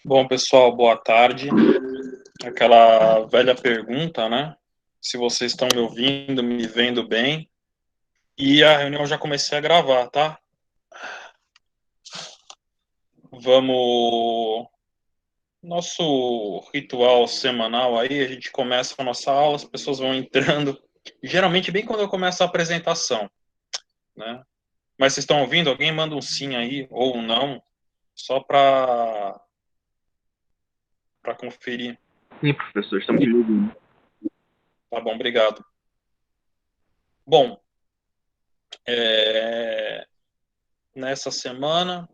Bom, pessoal, boa tarde. Aquela velha pergunta, né? Se vocês estão me ouvindo, me vendo bem. E a reunião eu já comecei a gravar, tá? Vamos. Nosso ritual semanal aí, a gente começa a nossa aula, as pessoas vão entrando. Geralmente, bem quando eu começo a apresentação, né? Mas vocês estão ouvindo? Alguém manda um sim aí, ou um não, só para conferir. Sim, professor, estamos lhe ouvindo. Tá bom, obrigado. Bom, nessa semana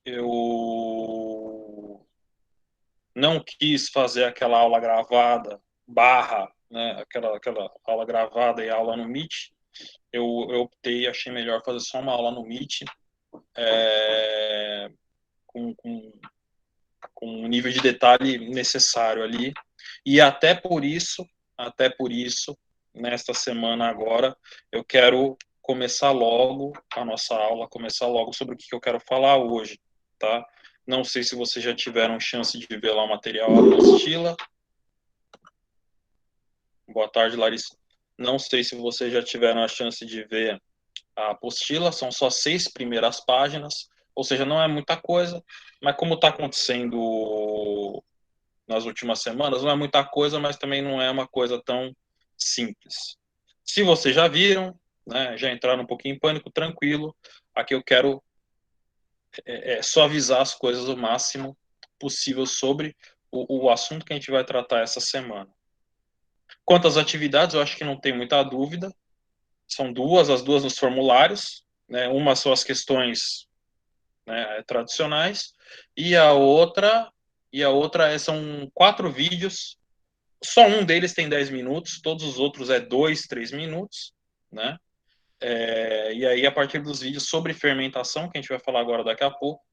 eu não quis fazer aquela aula gravada, barra, né, aquela aula gravada e aula no Meet. Eu optei, achei melhor fazer só uma aula no Meet, é, com, com, com o nível de detalhe necessário ali. E até por isso, nesta semana agora, eu quero começar logo a nossa aula, começar logo sobre o que eu quero falar hoje, tá? Não sei se vocês já tiveram chance de ver lá o material, a apostila. Boa tarde, Larissa. Não sei se vocês já tiveram a chance de ver a apostila, são só 6 primeiras páginas, ou seja, não é muita coisa, mas como está acontecendo nas últimas semanas, não é muita coisa, mas também não é uma coisa tão simples. Se vocês já viram, né, já entraram um pouquinho em pânico, tranquilo, aqui eu quero suavizar as coisas o máximo possível sobre o assunto que a gente vai tratar essa semana. Quanto às atividades, eu acho que não tem muita dúvida, são duas, as duas nos formulários, né, uma são as questões, né, tradicionais, e a outra são 4 vídeos. Só um deles tem 10 minutos, todos os outros é 2, 3 minutos, né? E aí, a partir dos vídeos sobre fermentação, que a gente vai falar agora daqui a pouco,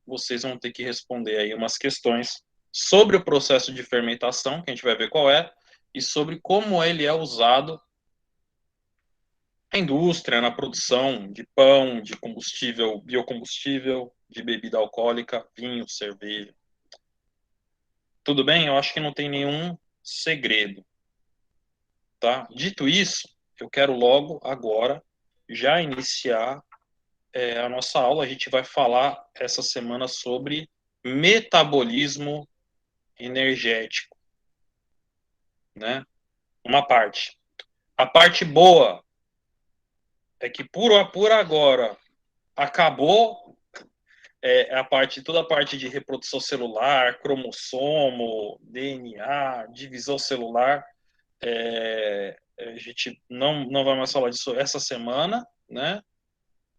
vocês vão ter que responder aí umas questões sobre o processo de fermentação, que a gente vai ver qual é, e sobre como ele é usado na indústria, na produção de pão, de combustível, biocombustível, de bebida alcoólica, vinho, cerveja. Tudo bem? Eu acho que não tem nenhum segredo. Tá? Dito isso, eu quero logo agora já iniciar a nossa aula. A gente vai falar essa semana sobre metabolismo energético, né? Uma parte. A parte boa é que por agora acabou toda a parte de reprodução celular, cromossomo, DNA, divisão celular. A gente não vai mais falar disso essa semana, né?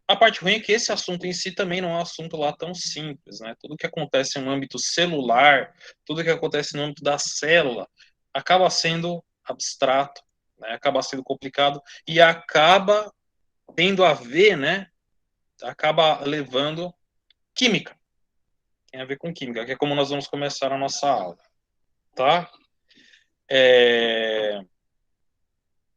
A parte ruim é que esse assunto em si também não é um assunto lá tão simples, né? Tudo que acontece no âmbito celular, tudo que acontece no âmbito da célula, acaba sendo abstrato, né? Acaba sendo complicado e acaba tendo a ver, né? Acaba levando química, tem a ver com química, que é como nós vamos começar a nossa aula, tá? É...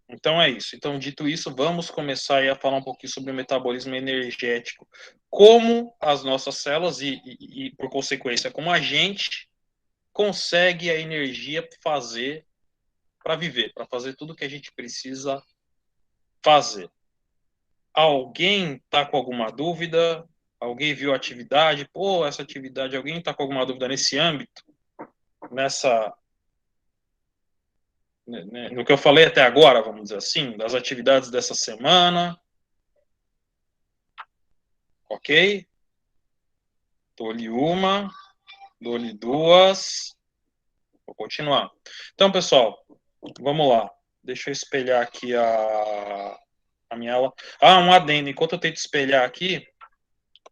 Então é isso. Então, dito isso, vamos começar a falar um pouquinho sobre o metabolismo energético. Como as nossas células e por consequência, como a gente consegue a energia fazer para viver, para fazer tudo que a gente precisa fazer. Alguém está com alguma dúvida? Alguém viu a atividade? Pô, essa atividade, alguém está com alguma dúvida nesse âmbito? Nessa, no que eu falei até agora, vamos dizer assim, das atividades dessa semana, ok? Dou-lhe uma, dou-lhe duas. Vou continuar. Então, pessoal, vamos lá. Deixa eu espelhar aqui a minha aula. Ah, um adendo. Enquanto eu tento espelhar aqui,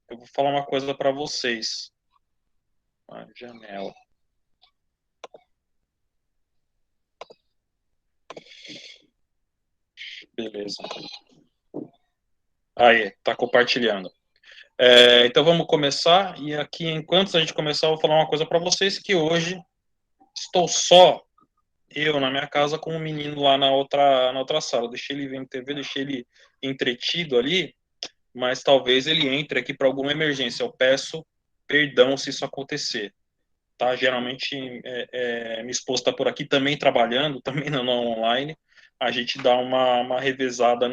eu vou falar uma coisa para vocês. Janela. Beleza. Aí, tá compartilhando. Então vamos começar. E aqui, enquanto a gente começar, eu vou falar uma coisa para vocês que hoje estou só eu na minha casa com um menino lá na outra sala. Deixei ele vendo TV, deixei ele entretido ali, mas talvez ele entre aqui para alguma emergência. Eu peço perdão se isso acontecer, tá? Geralmente minha esposa está por aqui também trabalhando, também não online. A gente dá uma revezada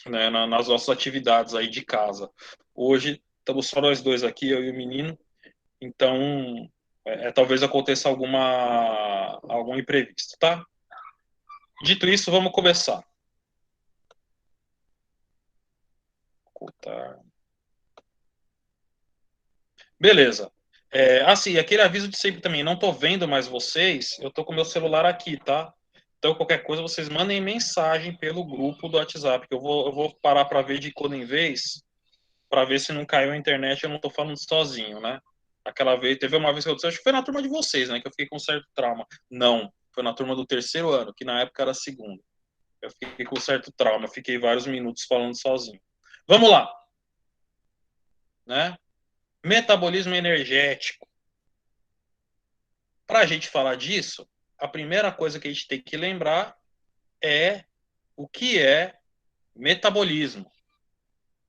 né, nas nossas atividades aí de casa. Hoje estamos só nós dois aqui, eu e o menino, então talvez aconteça algum imprevisto, tá? Dito isso, vamos começar. Ocultar. Beleza. Assim, aquele aviso de sempre também, não tô vendo mais vocês, eu tô com meu celular aqui, tá? Então, qualquer coisa, vocês mandem mensagem pelo grupo do WhatsApp, que eu vou parar para ver de quando em vez, para ver se não caiu a internet, eu não tô falando sozinho, né? Aquela vez, teve uma vez que eu disse, acho que foi na turma de vocês, né? Que eu fiquei com um certo trauma. Não, foi na turma do terceiro ano, que na época era a segunda. Eu fiquei com um certo trauma, fiquei vários minutos falando sozinho. Vamos lá, né? Metabolismo energético. Para a gente falar disso, a primeira coisa que a gente tem que lembrar é o que é metabolismo,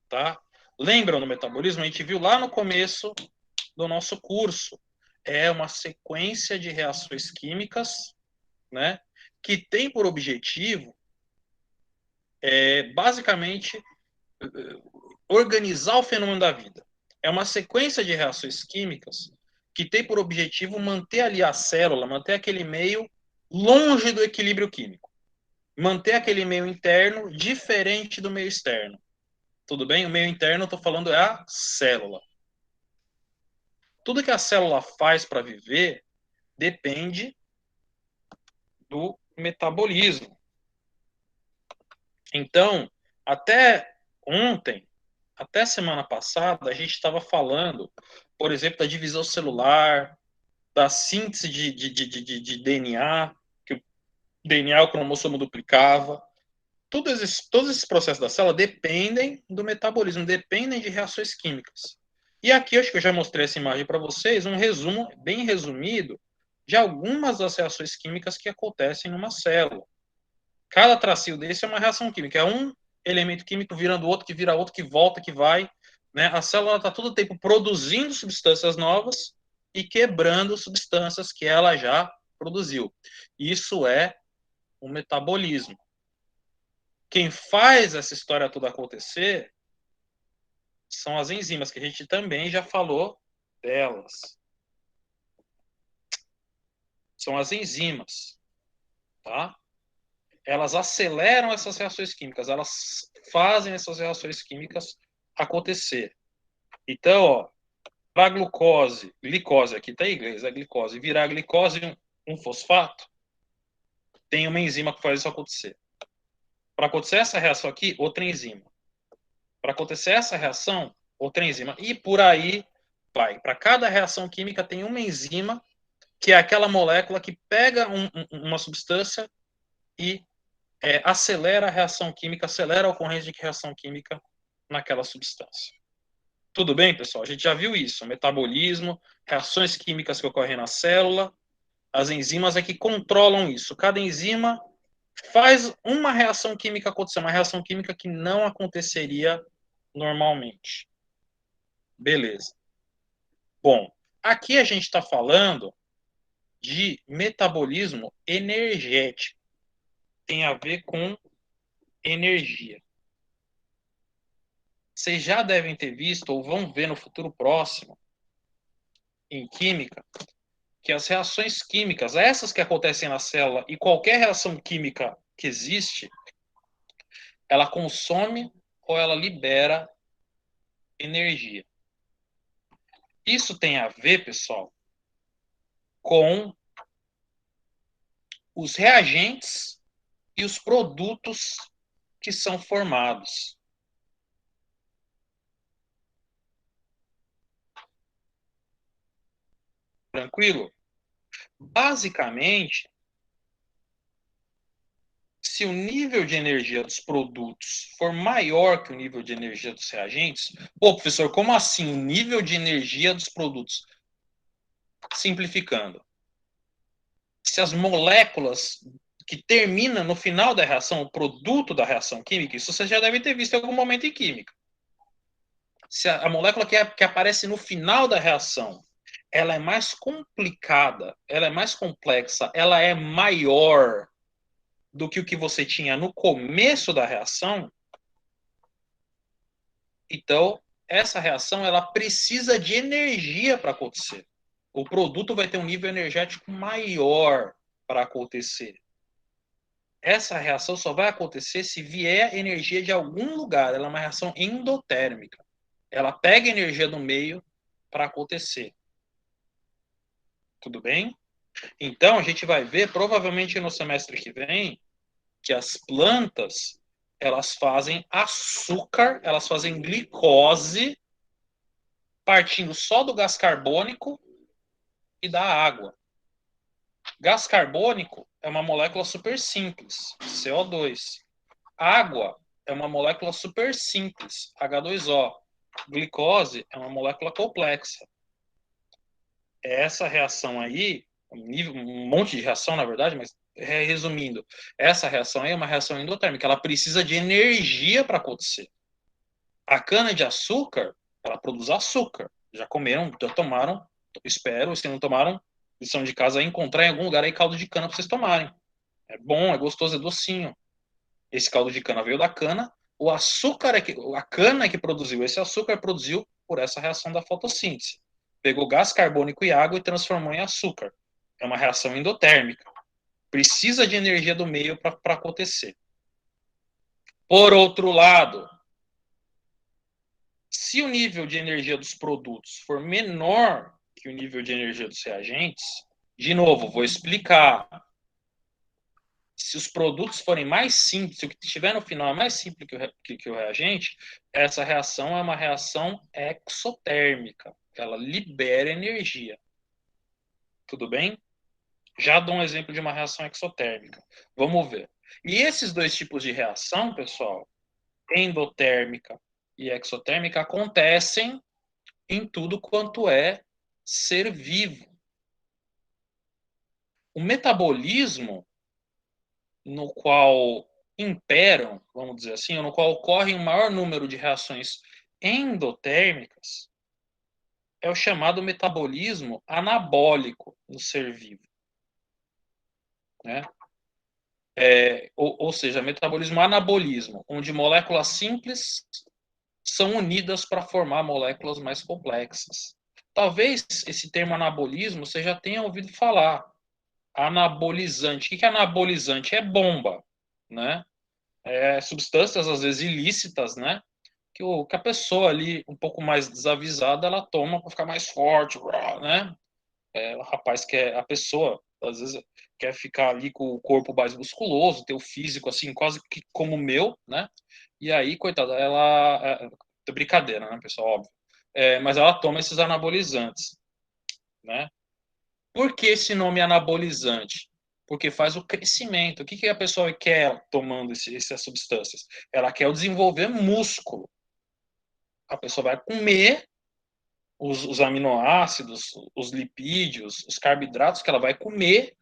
tá? Lembram do metabolismo? A gente viu lá no começo do nosso curso. É uma sequência de reações químicas, né, que tem por objetivo, basicamente, organizar o fenômeno da vida. É uma sequência de reações químicas que tem por objetivo manter ali a célula, manter aquele meio longe do equilíbrio químico. Manter aquele meio interno diferente do meio externo. Tudo bem? O meio interno, eu estou falando, é a célula. Tudo que a célula faz para viver depende do metabolismo. Então, até ontem, até semana passada, a gente estava falando, por exemplo, da divisão celular, da síntese de DNA, que o DNA o cromossomo duplicava. Todos esses processos da célula dependem do metabolismo, dependem de reações químicas. E aqui, acho que eu já mostrei essa imagem para vocês, um resumo bem resumido de algumas das reações químicas que acontecem numa célula. Cada tracinho desse é uma reação química. É um elemento químico virando outro, que vira outro, que volta, que vai. Né? A célula está todo o tempo produzindo substâncias novas e quebrando substâncias que ela já produziu. Isso é o metabolismo. Quem faz essa história toda acontecer são as enzimas, que a gente também já falou delas. São as enzimas, tá? Elas aceleram essas reações químicas, elas fazem essas reações químicas acontecer. Então, ó, para glicose, aqui está em inglês, a glicose, virar glicose um fosfato, tem uma enzima que faz isso acontecer. Para acontecer essa reação aqui, outra enzima. Para acontecer essa reação, outra enzima. E por aí vai. Para cada reação química tem uma enzima, que é aquela molécula que pega uma substância e acelera a reação química, acelera a ocorrência de reação química naquela substância. Tudo bem, pessoal? A gente já viu isso. Metabolismo, reações químicas que ocorrem na célula. As enzimas é que controlam isso. Cada enzima faz uma reação química acontecer, uma reação química que não aconteceria normalmente. Beleza. Bom, aqui a gente está falando de metabolismo energético. Tem a ver com energia. Vocês já devem ter visto ou vão ver no futuro próximo, em química, que as reações químicas, essas que acontecem na célula e qualquer reação química que existe, ela consome ou ela libera energia. Isso tem a ver, pessoal, com os reagentes e os produtos que são formados. Tranquilo? Basicamente, se o nível de energia dos produtos for maior que o nível de energia dos reagentes, pô, professor, como assim o nível de energia dos produtos? Simplificando. Se as moléculas que terminam no final da reação, o produto da reação química, isso você já deve ter visto em algum momento em química. Se a molécula que aparece no final da reação, ela é mais complicada, ela é mais complexa, ela é maior do que o que você tinha no começo da reação, então essa reação ela precisa de energia para acontecer. O produto vai ter um nível energético maior para acontecer. Essa reação só vai acontecer se vier energia de algum lugar. Ela é uma reação endotérmica. Ela pega energia do meio para acontecer. Tudo bem? Então, a gente vai ver, provavelmente no semestre que vem, que as plantas, elas fazem açúcar, elas fazem glicose, partindo só do gás carbônico e da água. Gás carbônico é uma molécula super simples, CO2. Água é uma molécula super simples, H2O. Glicose é uma molécula complexa. Essa reação aí, um monte de reação, na verdade, mas resumindo, essa reação aí é uma reação endotérmica. Ela precisa de energia para acontecer. A cana-de-açúcar, ela produz açúcar. Já comeram, já tomaram, espero, se não tomaram, lição de casa, encontrar em algum lugar aí caldo de cana para vocês tomarem. É bom, é gostoso, é docinho. Esse caldo de cana veio da cana. O açúcar é que, a cana é que produziu. Esse açúcar produziu por essa reação da fotossíntese. Pegou gás carbônico e água e transformou em açúcar. É uma reação endotérmica. Precisa de energia do meio para acontecer. Por outro lado, se o nível de energia dos produtos for menor que o nível de energia dos reagentes, de novo, vou explicar. Se os produtos forem mais simples, se o que estiver no final é mais simples que o reagente, essa reação é uma reação exotérmica. Ela libera energia. Tudo bem? Já dou um exemplo de uma reação exotérmica. Vamos ver. E esses dois tipos de reação, pessoal, endotérmica e exotérmica, acontecem em tudo quanto é ser vivo. O metabolismo no qual imperam, vamos dizer assim, no qual ocorre um maior número de reações endotérmicas, é o chamado metabolismo anabólico no ser vivo. Né? Ou seja, metabolismo anabolismo, onde moléculas simples são unidas para formar moléculas mais complexas. Talvez esse termo anabolismo você já tenha ouvido falar. Anabolizante. O que é anabolizante? É bomba, né? Substâncias às vezes ilícitas, né? Que a pessoa ali um pouco mais desavisada ela toma para ficar mais forte, né? O rapaz quer, a pessoa às vezes quer ficar ali com o corpo mais musculoso, ter o físico assim quase que como o meu, né? E aí, coitada, ela brincadeira, né, pessoal, óbvio. Mas ela toma esses anabolizantes, né? Por que esse nome anabolizante? Porque faz o crescimento. O que a pessoa quer tomando essas substâncias? Ela quer desenvolver músculo. A pessoa vai comer os aminoácidos, os lipídios, os carboidratos que ela vai comer,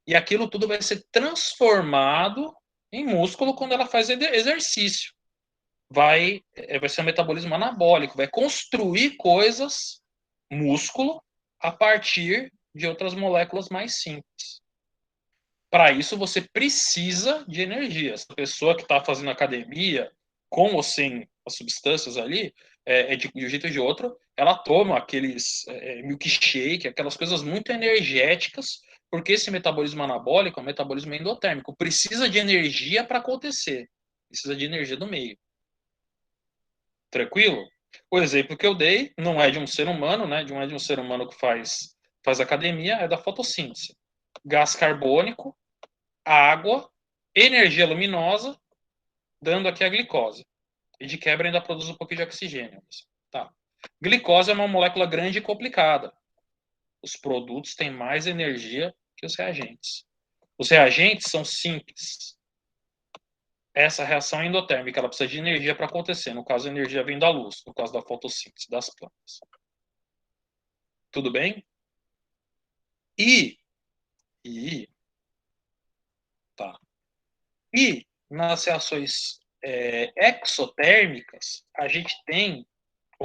e aquilo tudo vai ser transformado em músculo quando ela faz exercício. Vai ser um metabolismo anabólico, vai construir coisas, músculo, a partir de outras moléculas mais simples. Para isso, você precisa de energia. Essa pessoa que está fazendo academia, com ou sem as substâncias ali, de um jeito ou de outro, ela toma aqueles milkshake, aquelas coisas muito energéticas, porque esse metabolismo anabólico é um metabolismo endotérmico. Precisa de energia para acontecer. Precisa de energia do meio. Tranquilo? O exemplo que eu dei não é de um ser humano, né? Não é de um ser humano que faz academia, é da fotossíntese. Gás carbônico, água, energia luminosa, dando aqui a glicose. E de quebra ainda produz um pouquinho de oxigênio. Tá. Glicose é uma molécula grande e complicada. Os produtos têm mais energia que os reagentes. Os reagentes são simples. Essa reação é endotérmica, ela precisa de energia para acontecer. No caso, a energia vem da luz, no caso da fotossíntese das plantas. Tudo bem? E, tá. Nas reações exotérmicas, a gente tem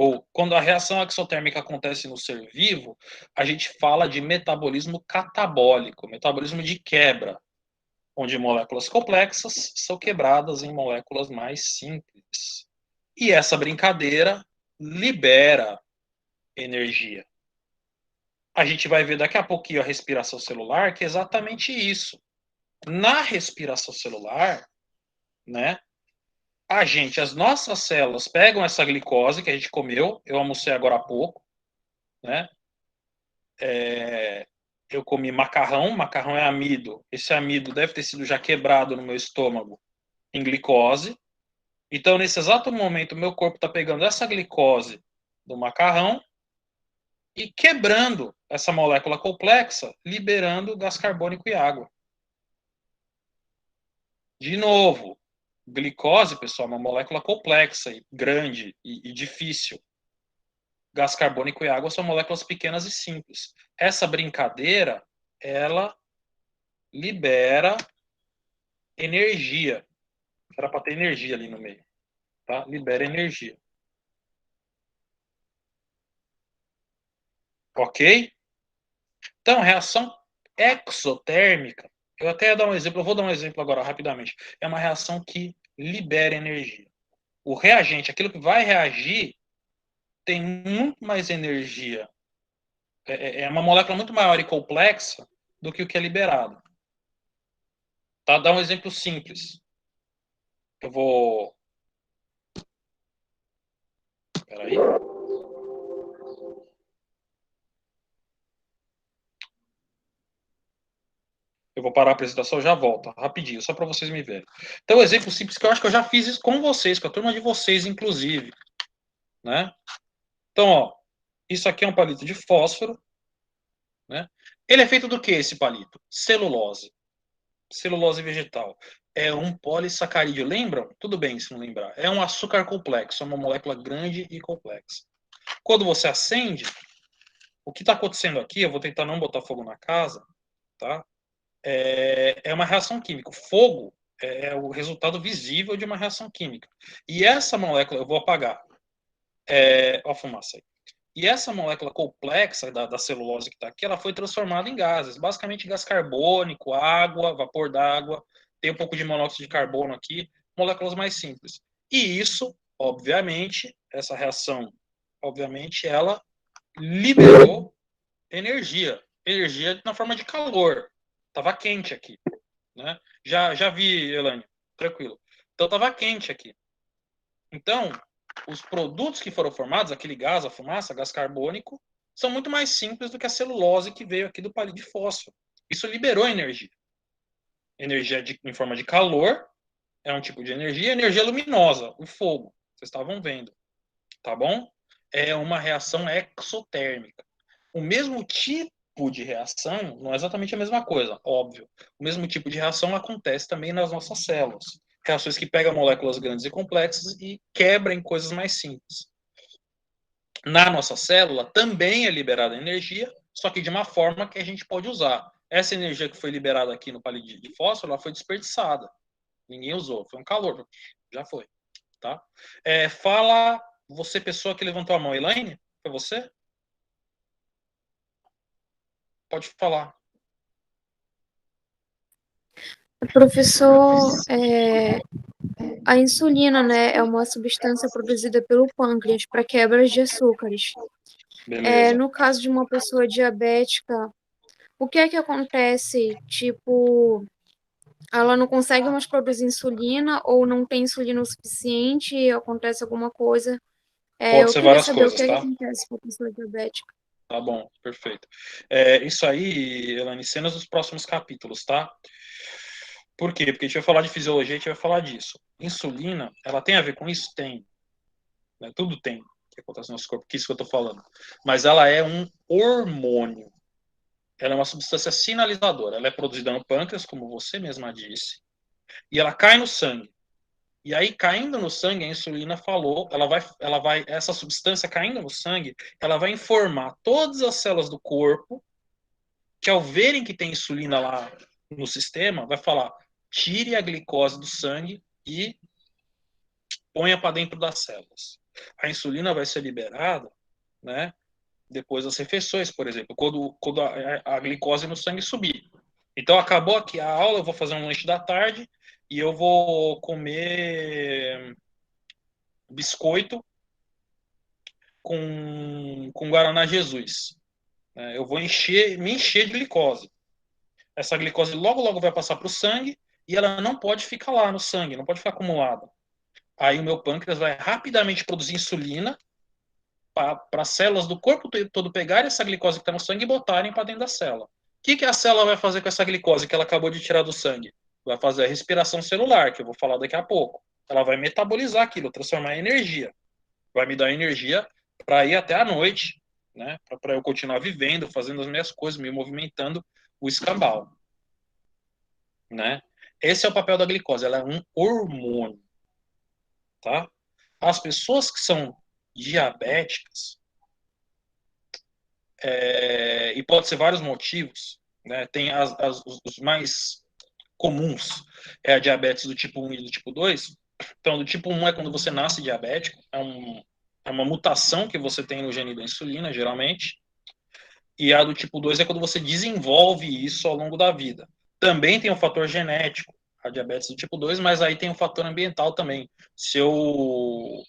ou quando a reação exotérmica acontece no ser vivo, a gente fala de metabolismo catabólico, metabolismo de quebra, onde moléculas complexas são quebradas em moléculas mais simples. E essa brincadeira libera energia. A gente vai ver daqui a pouquinho a respiração celular, que é exatamente isso. Na respiração celular, né, as nossas células pegam essa glicose que a gente comeu, eu almocei agora há pouco, né? Eu comi macarrão, macarrão é amido. Esse amido deve ter sido já quebrado no meu estômago em glicose. Então, nesse exato momento, o meu corpo está pegando essa glicose do macarrão e quebrando essa molécula complexa, liberando gás carbônico e água. De novo, glicose, pessoal, é uma molécula complexa, e grande e difícil. Gás carbônico e água são moléculas pequenas e simples. Essa brincadeira, ela libera energia. Era para ter energia ali no meio. Tá? Libera energia. Ok? Então, reação exotérmica. Eu até ia dar um exemplo, eu vou dar um exemplo agora rapidamente. É uma reação que libera energia. O reagente, aquilo que vai reagir, tem muito mais energia. É uma molécula muito maior e complexa do que o que é liberado. Tá? Dá um exemplo simples. Eu vou. Peraí. Eu vou parar a apresentação, já volto, rapidinho, só para vocês me verem. Então, um exemplo simples que eu acho que eu já fiz isso com vocês, com a turma de vocês, inclusive. Né? Então, ó, isso aqui é um palito de fósforo. Né? Ele é feito do que, esse palito? Celulose. Celulose vegetal. É um polissacarídeo. Lembram? Tudo bem se não lembrar. É um açúcar complexo, é uma molécula grande e complexa. Quando você acende, o que está acontecendo aqui, eu vou tentar não botar fogo na casa, tá? É uma reação química. O fogo é o resultado visível de uma reação química. E essa molécula, eu vou apagar. Ó a fumaça aí. E essa molécula complexa da celulose que está aqui, ela foi transformada em gases. Basicamente gás carbônico, água, vapor d'água, tem um pouco de monóxido de carbono aqui, moléculas mais simples. E isso, obviamente, essa reação, obviamente, ela liberou energia. Energia na forma de calor. Tava quente aqui. Né? Já vi, Elaine. Tranquilo. Então tava quente aqui. Então, os produtos que foram formados, aquele gás, a fumaça, gás carbônico, são muito mais simples do que a celulose que veio aqui do palito de fósforo. Isso liberou energia. Energia em forma de calor é um tipo de energia, energia luminosa, o fogo. Vocês estavam vendo. Tá bom? É uma reação exotérmica. O mesmo tipo de reação não é exatamente a mesma coisa, óbvio. O mesmo tipo de reação acontece também nas nossas células. Reações que pegam moléculas grandes e complexas e quebram em coisas mais simples. Na nossa célula também é liberada energia, só que de uma forma que a gente pode usar. Essa energia que foi liberada aqui no palito de fósforo, ela foi desperdiçada. Ninguém usou, foi um calor, já foi. Tá? Fala você, pessoa que levantou a mão, Elaine? Foi você? Pode falar. Professor, a insulina, né, é uma substância produzida pelo pâncreas para quebras de açúcares. Beleza. No caso de uma pessoa diabética, o que é que acontece? Tipo, ela não consegue mais produzir insulina ou não tem insulina o suficiente, acontece alguma coisa. Pode Eu ser queria várias saber o coisas, que é que tá? acontece com a pessoa diabética. Tá bom, perfeito. Isso aí, Elaine, cenas dos próximos capítulos, tá? Por quê? Porque a gente vai falar de fisiologia, a gente vai falar disso. Insulina, ela tem a ver com isso? Tem. Né? Tudo tem que acontece no nosso corpo, que isso que eu tô falando. Mas ela é um hormônio. Ela é uma substância sinalizadora. Ela é produzida no pâncreas, como você mesma disse, e ela cai no sangue. E aí, caindo no sangue, a insulina falou, essa substância caindo no sangue, ela vai informar todas as células do corpo que ao verem que tem insulina lá no sistema, vai falar, tire a glicose do sangue e ponha para dentro das células. A insulina vai ser liberada, né, depois das refeições, por exemplo, quando a glicose no sangue subir. Então, acabou aqui a aula, eu vou fazer um lanche da tarde e eu vou comer biscoito com Guaraná Jesus. Eu vou me encher de glicose. Essa glicose logo, logo vai passar para o sangue e ela não pode ficar lá no sangue, não pode ficar acumulada. Aí o meu pâncreas vai rapidamente produzir insulina para as células do corpo todo pegarem essa glicose que está no sangue e botarem para dentro da célula. O que a célula vai fazer com essa glicose que ela acabou de tirar do sangue? Vai fazer a respiração celular, que eu vou falar daqui a pouco. Ela vai metabolizar aquilo, transformar em energia. Vai me dar energia para ir até a noite, né? Para eu continuar vivendo, fazendo as minhas coisas, me movimentando o escambau, né? Esse é o papel da glicose, ela é um hormônio, tá? As pessoas que são diabéticas, e pode ser vários motivos, né? Tem os mais comuns, é a diabetes do tipo 1 e do tipo 2. Então, do tipo 1 é quando você nasce diabético, é uma mutação que você tem no gene da insulina, geralmente, e a do tipo 2 é quando você desenvolve isso ao longo da vida. Também tem um fator genético, a diabetes do tipo 2, mas aí tem um fator ambiental também. Se eu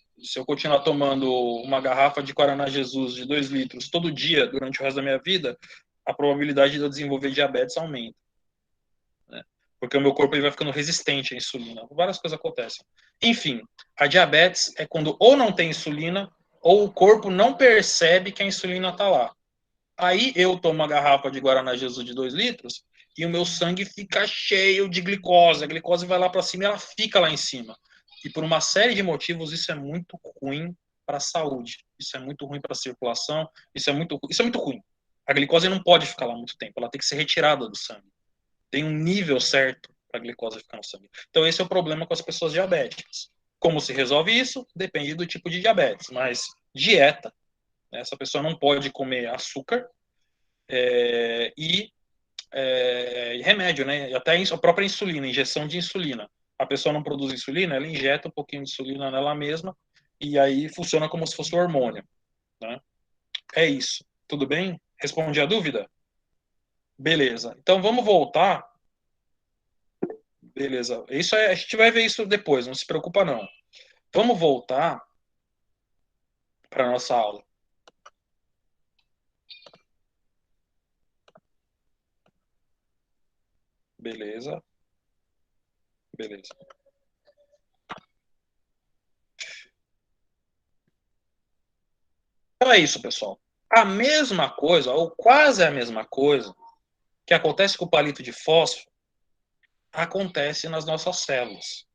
continuar tomando uma garrafa de Guaraná Jesus de 2 litros todo dia durante o resto da minha vida, a probabilidade de eu desenvolver diabetes aumenta, né? Porque o meu corpo ele vai ficando resistente à insulina. Várias coisas acontecem. Enfim, a diabetes é quando ou não tem insulina ou o corpo não percebe que a insulina está lá. Aí eu tomo uma garrafa de Guaraná Jesus de 2 litros e o meu sangue fica cheio de glicose. A glicose vai lá para cima e ela fica lá em cima. E por uma série de motivos, isso é muito ruim para a saúde. Isso é muito ruim para a circulação. Isso é muito ruim. A glicose não pode ficar lá muito tempo. Ela tem que ser retirada do sangue. Tem um nível certo para a glicose ficar no sangue. Então, esse é o problema com as pessoas diabéticas. Como se resolve isso? Depende do tipo de diabetes. Mas dieta, né? Essa pessoa não pode comer açúcar e remédio, né? E até a própria insulina, injeção de insulina. A pessoa não produz insulina, ela injeta um pouquinho de insulina nela mesma e aí funciona como se fosse um hormônio, né? É isso. Tudo bem? Respondi a dúvida? Beleza. Então vamos voltar. Beleza. Isso a gente vai ver isso depois, não se preocupa não. Vamos voltar para nossa aula. Beleza. Beleza. Então é isso, pessoal. A mesma coisa, ou quase a mesma coisa, que acontece com o palito de fósforo, acontece nas nossas células.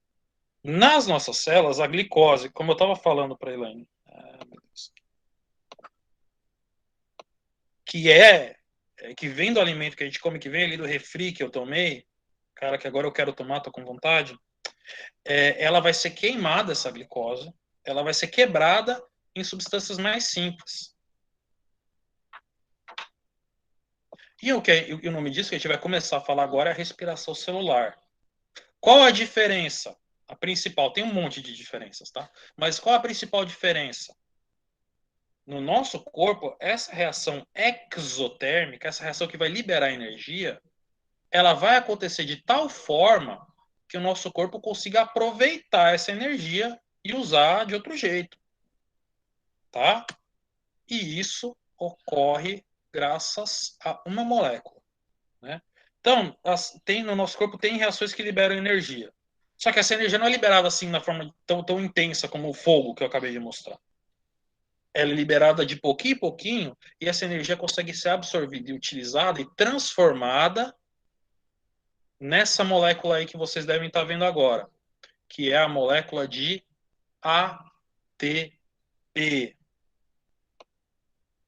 Nas nossas células, a glicose, como eu estava falando para a Elaine, que que vem do alimento que a gente come, que vem ali do refri que eu tomei, cara, que agora eu quero tomar, tô com vontade, ela vai ser queimada, essa glicose, ela vai ser quebrada em substâncias mais simples. E o nome disso que a gente vai começar a falar agora é a respiração celular. Qual a diferença? A principal, tem um monte de diferenças, tá? Mas qual a principal diferença? No nosso corpo, essa reação exotérmica, essa reação que vai liberar energia, ela vai acontecer de tal forma que o nosso corpo consiga aproveitar essa energia e usar de outro jeito, tá? E isso ocorre graças a uma molécula, né? Então, no nosso corpo tem reações que liberam energia. Só que essa energia não é liberada assim na forma tão intensa como o fogo que eu acabei de mostrar. Ela é liberada de pouquinho em pouquinho e essa energia consegue ser absorvida e utilizada e transformada nessa molécula aí que vocês devem estar vendo agora, que é a molécula de ATP.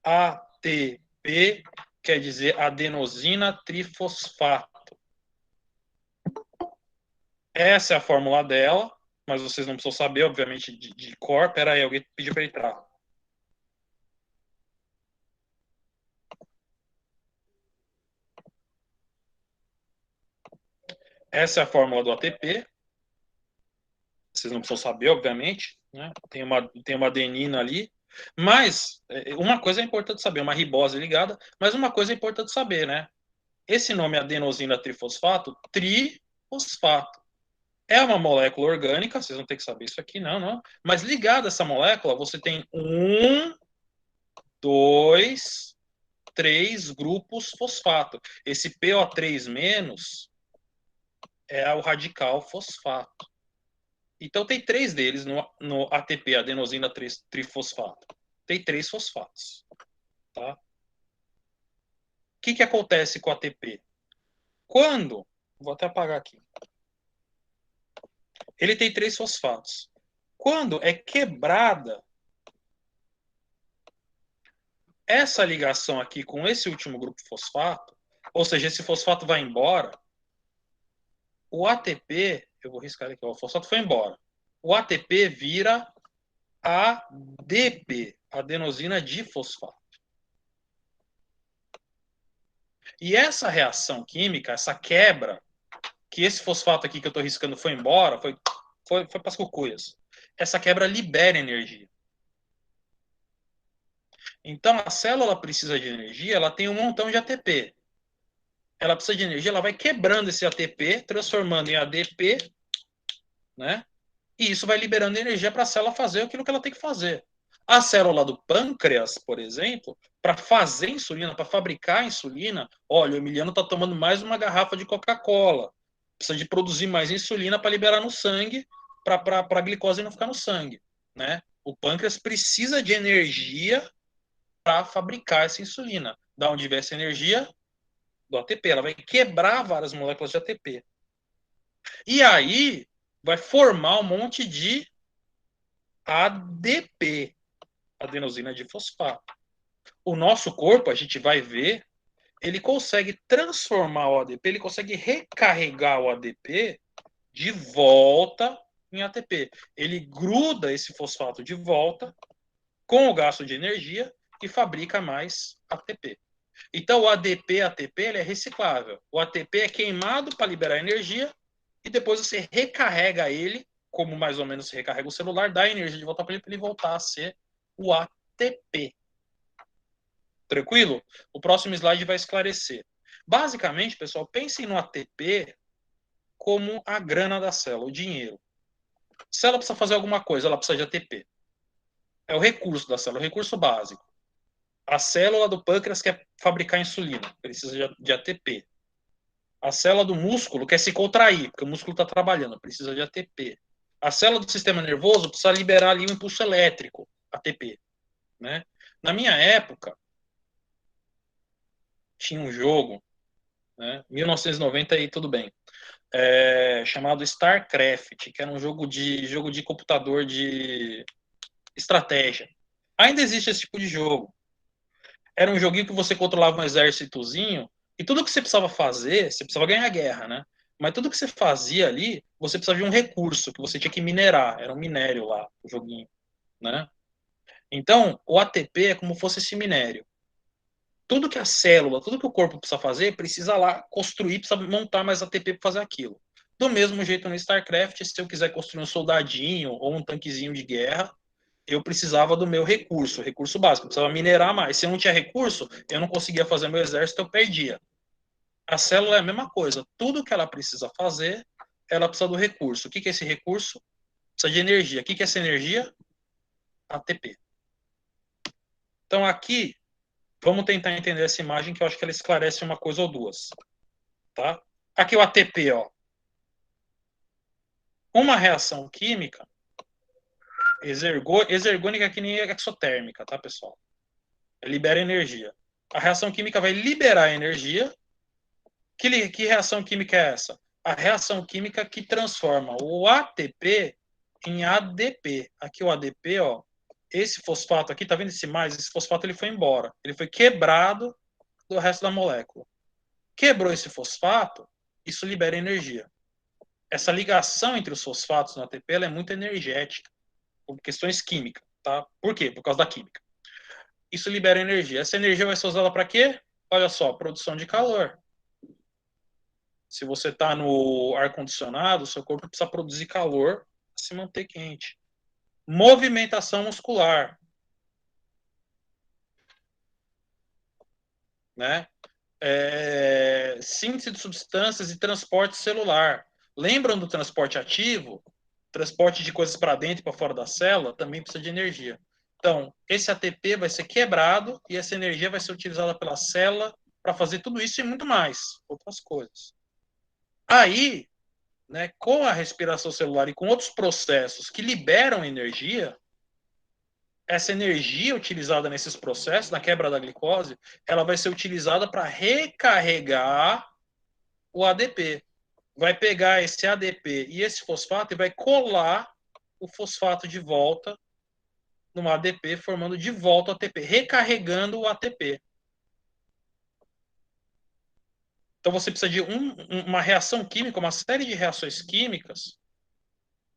ATP quer dizer adenosina trifosfato. Essa é a fórmula dela, mas vocês não precisam saber, obviamente, de cor. Pera aí, alguém pediu para entrar. Essa é a fórmula do ATP. vocês não precisam saber, obviamente, né? Tem uma adenina ali, mas uma coisa é importante saber, uma ribose ligada, mas uma coisa é importante saber, né? Esse nome adenosina trifosfato, trifosfato. É uma molécula orgânica, vocês vão ter que saber isso aqui, não. Mas ligada a essa molécula, você tem 1, 2, 3 grupos fosfato. Esse PO3- é o radical fosfato. Então tem 3 deles no ATP, adenosina trifosfato. Tem 3 fosfatos. Tá? O que acontece com o ATP? Quando, vou até apagar aqui. Ele tem 3 fosfatos. Quando é quebrada essa ligação aqui com esse último grupo fosfato, ou seja, esse fosfato vai embora, o ATP, eu vou riscar aqui, o fosfato foi embora. O ATP vira ADP, adenosina difosfato. E essa reação química, essa quebra, que esse fosfato aqui que eu estou riscando foi embora, foi para as cucuias. Essa quebra libera energia. Então, a célula precisa de energia, ela tem um montão de ATP. Ela precisa de energia, ela vai quebrando esse ATP, transformando em ADP, né? E isso vai liberando energia para a célula fazer aquilo que ela tem que fazer. A célula do pâncreas, por exemplo, para fazer insulina, para fabricar insulina, olha, o Emiliano está tomando mais uma garrafa de Coca-Cola. Precisa de produzir mais insulina para liberar no sangue, para a glicose não ficar no sangue, né? O pâncreas precisa de energia para fabricar essa insulina. Da onde vem essa energia? Do ATP. Ela vai quebrar várias moléculas de ATP. E aí vai formar um monte de ADP, adenosina difosfato. O nosso corpo, a gente vai ver, ele consegue transformar o ADP, ele consegue recarregar o ADP de volta em ATP. Ele gruda esse fosfato de volta com o gasto de energia e fabrica mais ATP. Então, o ADP-ATP ele é reciclável. O ATP é queimado para liberar energia e depois você recarrega ele, como mais ou menos se recarrega o celular, dá energia de volta para ele voltar a ser o ATP. Tranquilo? O próximo slide vai esclarecer. Basicamente, pessoal, pensem no ATP como a grana da célula, o dinheiro. Se ela precisa fazer alguma coisa, ela precisa de ATP. É o recurso da célula, o recurso básico. A célula do pâncreas quer fabricar insulina, precisa de ATP. A célula do músculo quer se contrair, porque o músculo está trabalhando, precisa de ATP. A célula do sistema nervoso precisa liberar ali um impulso elétrico, ATP. Né? Na minha época, tinha um jogo, né, 1990 e tudo bem, chamado StarCraft, que era um jogo de computador de estratégia. Ainda existe esse tipo de jogo. Era um joguinho que você controlava um exércitozinho e tudo que você precisava fazer, você precisava ganhar a guerra, né? Mas tudo que você fazia ali, você precisava de um recurso que você tinha que minerar. Era um minério lá, o joguinho, né? Então, o ATP é como se fosse esse minério. Tudo que a célula, tudo que o corpo precisa fazer, precisa lá construir, precisa montar mais ATP para fazer aquilo. Do mesmo jeito no StarCraft, se eu quiser construir um soldadinho ou um tanquezinho de guerra, eu precisava do meu recurso básico, eu precisava minerar mais. Se eu não tinha recurso, eu não conseguia fazer meu exército, eu perdia. A célula é a mesma coisa. Tudo que ela precisa fazer, ela precisa do recurso. O que é esse recurso? Precisa de energia. O que é essa energia? ATP. Então aqui, vamos tentar entender essa imagem que eu acho que ela esclarece uma coisa ou duas. Tá? Aqui o ATP, ó. Uma reação química exergônica que nem exotérmica, tá, pessoal? Libera energia. A reação química vai liberar energia. Que reação química é essa? A reação química que transforma o ATP em ADP. Aqui o ADP, ó, esse fosfato aqui, tá vendo esse mais? Esse fosfato ele foi embora. Ele foi quebrado do resto da molécula. Quebrou esse fosfato, isso libera energia. Essa ligação entre os fosfatos no ATP ela é muito energética, por questões químicas, tá? Por quê? Por causa da química. Isso libera energia. Essa energia vai ser usada para quê? Olha só, produção de calor. Se você está no ar-condicionado, seu corpo precisa produzir calor, se manter quente. Movimentação muscular, né? Síntese de substâncias e transporte celular. Lembram do transporte ativo? Transporte de coisas para dentro e para fora da célula também precisa de energia. Então, esse ATP vai ser quebrado e essa energia vai ser utilizada pela célula para fazer tudo isso e muito mais, outras coisas. Aí, né, com a respiração celular e com outros processos que liberam energia, essa energia utilizada nesses processos, na quebra da glicose, ela vai ser utilizada para recarregar o ADP. Vai pegar esse ADP e esse fosfato e vai colar o fosfato de volta no ADP, formando de volta o ATP, recarregando o ATP. Então você precisa de uma reação química, uma série de reações químicas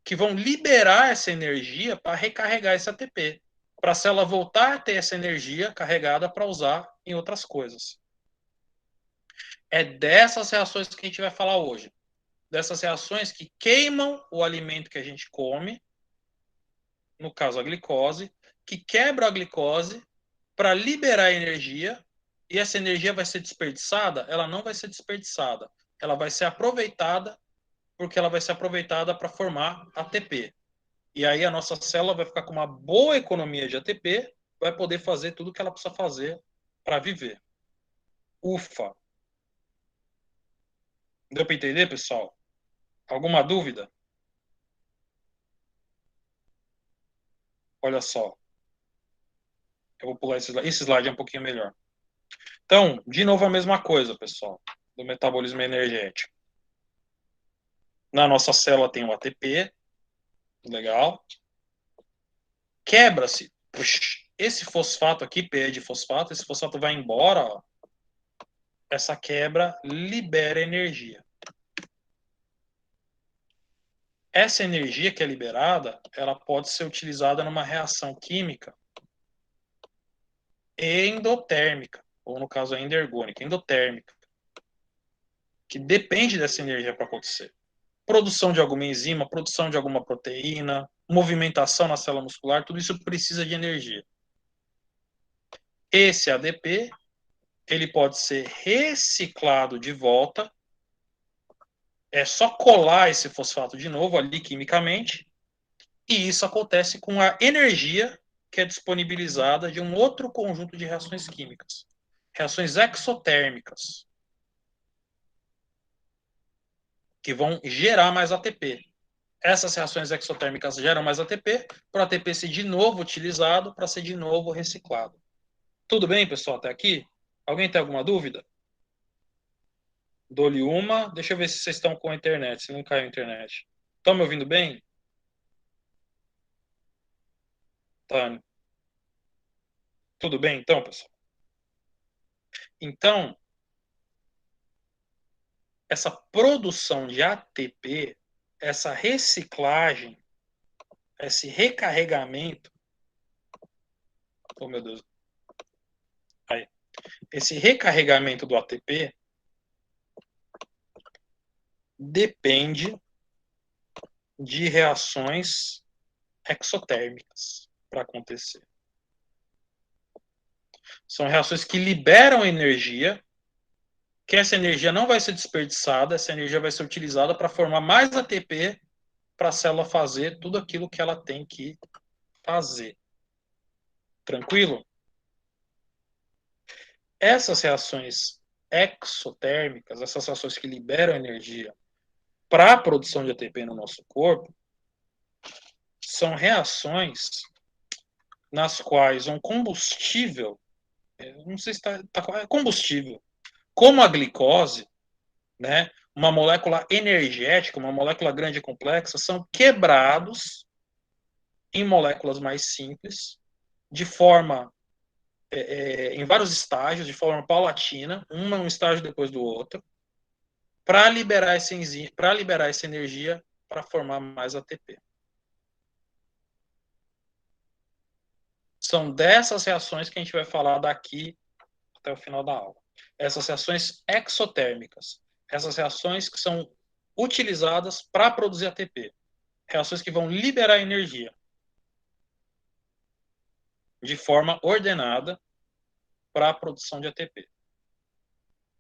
que vão liberar essa energia para recarregar esse ATP, para a célula voltar a ter essa energia carregada para usar em outras coisas. É dessas reações que a gente vai falar hoje. Dessas reações que queimam o alimento que a gente come, no caso a glicose, que quebra a glicose para liberar energia, e essa energia vai ser desperdiçada? Ela não vai ser desperdiçada. Ela vai ser aproveitada, porque ela vai ser aproveitada para formar ATP. E aí a nossa célula vai ficar com uma boa economia de ATP, vai poder fazer tudo o que ela precisa fazer para viver. Ufa! Deu para entender, pessoal? Alguma dúvida? Olha só. Eu vou pular esse slide é um pouquinho melhor. Então, de novo a mesma coisa, pessoal, do metabolismo energético. Na nossa célula tem o ATP, legal. Quebra-se. Esse fosfato aqui, P de fosfato, esse fosfato vai embora, ó. Essa quebra libera energia. Essa energia que é liberada, ela pode ser utilizada numa reação química endotérmica, ou no caso endergônica, endotérmica, que depende dessa energia para acontecer. Produção de alguma enzima, produção de alguma proteína, movimentação na célula muscular, tudo isso precisa de energia. Esse ADP, ele pode ser reciclado de volta, é só colar esse fosfato de novo ali quimicamente, e isso acontece com a energia que é disponibilizada de um outro conjunto de reações químicas, reações exotérmicas, que vão gerar mais ATP. Essas reações exotérmicas geram mais ATP, para o ATP ser de novo utilizado, para ser de novo reciclado. Tudo bem, pessoal, até aqui? Alguém tem alguma dúvida? Dou-lhe uma. Deixa eu ver se vocês estão com a internet, se não caiu a internet. Estão me ouvindo bem? Tá. Tudo bem, então, pessoal? Então, essa produção de ATP, essa reciclagem, esse recarregamento, oh meu Deus, aí, esse recarregamento do ATP depende de reações exotérmicas para acontecer. São reações que liberam energia, que essa energia não vai ser desperdiçada, essa energia vai ser utilizada para formar mais ATP para a célula fazer tudo aquilo que ela tem que fazer. Tranquilo? Essas reações exotérmicas, essas reações que liberam energia para a produção de ATP no nosso corpo, são reações nas quais um combustível, não sei se está combustível, como a glicose, né, uma molécula energética, uma molécula grande e complexa, são quebrados em moléculas mais simples, de forma, em vários estágios, de forma paulatina, um estágio depois do outro, para liberar essa energia para formar mais ATP. São dessas reações que a gente vai falar daqui até o final da aula. Essas reações exotérmicas, essas reações que são utilizadas para produzir ATP. reações que vão liberar energia de forma ordenada para a produção de ATP.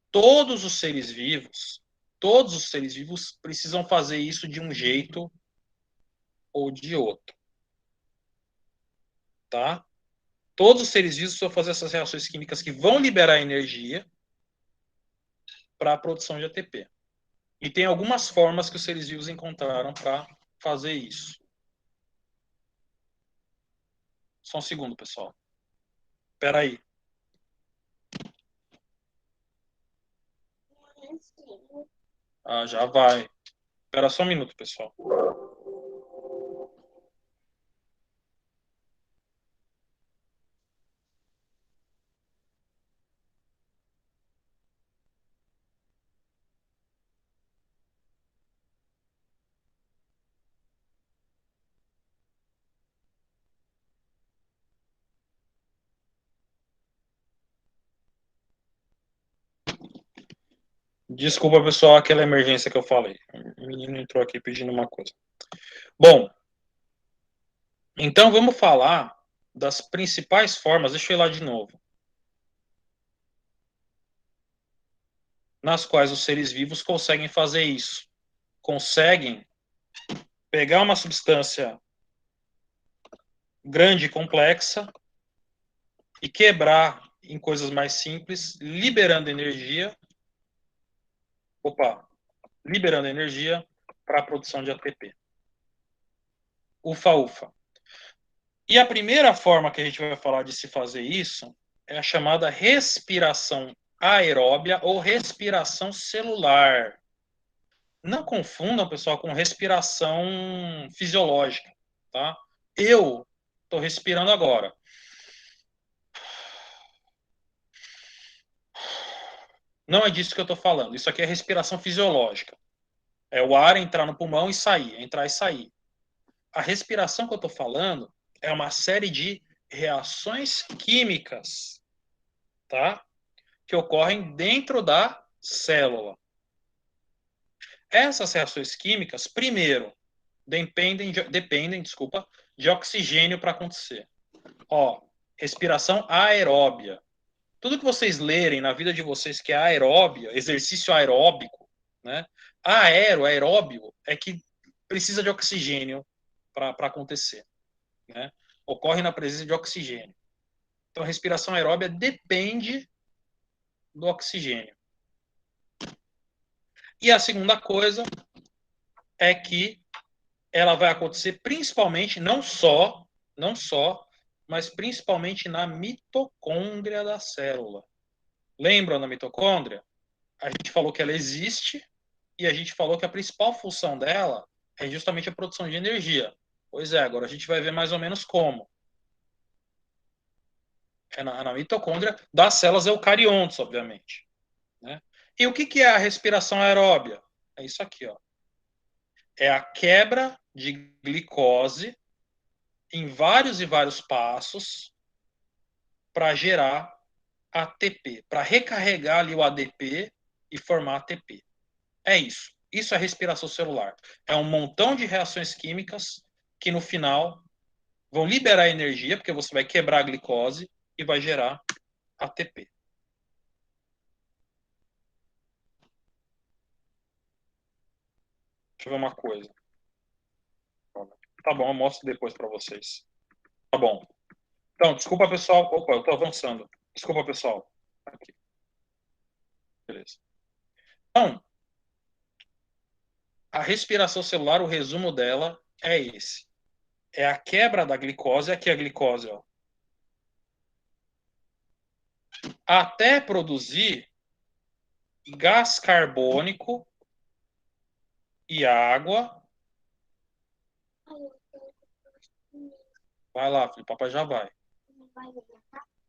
Todos os seres vivos precisam fazer isso de um jeito ou de outro. Tá? Todos os seres vivos precisam fazer essas reações químicas que vão liberar energia para a produção de ATP. E tem algumas formas que os seres vivos encontraram para fazer isso. Só um segundo, pessoal. Espera aí. Ah, já vai. Espera só um minuto, pessoal. Desculpa, pessoal, aquela emergência que eu falei. O menino entrou aqui pedindo uma coisa. Bom, então vamos falar das principais formas, deixa eu ir lá de novo, nas quais os seres vivos conseguem fazer isso. Conseguem pegar uma substância grande e complexa e quebrar em coisas mais simples, liberando energia para a produção de ATP. Ufa, ufa. E a primeira forma que a gente vai falar de se fazer isso é a chamada respiração aeróbia ou respiração celular. Não confundam, pessoal, com respiração fisiológica, tá? Eu estou respirando agora. Não é disso que eu estou falando. Isso aqui é respiração fisiológica. É o ar entrar no pulmão e sair, entrar e sair. A respiração que eu estou falando é uma série de reações químicas, tá? Que ocorrem dentro da célula. Essas reações químicas, primeiro, dependem de oxigênio para acontecer. Ó, respiração aeróbia. Tudo que vocês lerem na vida de vocês que é aeróbia, exercício aeróbico, né? Aeróbio é que precisa de oxigênio para acontecer, né? Ocorre na presença de oxigênio. Então, a respiração aeróbia depende do oxigênio. E a segunda coisa é que ela vai acontecer principalmente, não só, mas principalmente na mitocôndria da célula. Lembram da mitocôndria? A gente falou que ela existe e a gente falou que a principal função dela é justamente a produção de energia. Pois é, agora a gente vai ver mais ou menos como. É na mitocôndria das células eucariontes, obviamente. Né? E o que é a respiração aeróbia? É isso aqui, ó. É a quebra de glicose em vários e vários passos para gerar ATP, para recarregar ali o ADP e formar ATP. É isso. Isso é respiração celular. É um montão de reações químicas que no final vão liberar energia, porque você vai quebrar a glicose e vai gerar ATP. Deixa eu ver uma coisa. Tá bom, eu mostro depois para vocês. Tá bom. Então, desculpa, pessoal. Opa, eu tô avançando. Desculpa, pessoal. Aqui. Beleza. Então, a respiração celular, o resumo dela é esse. É a quebra da glicose, aqui a glicose, ó, até produzir gás carbônico e água. Vai lá, filho, papai já vai.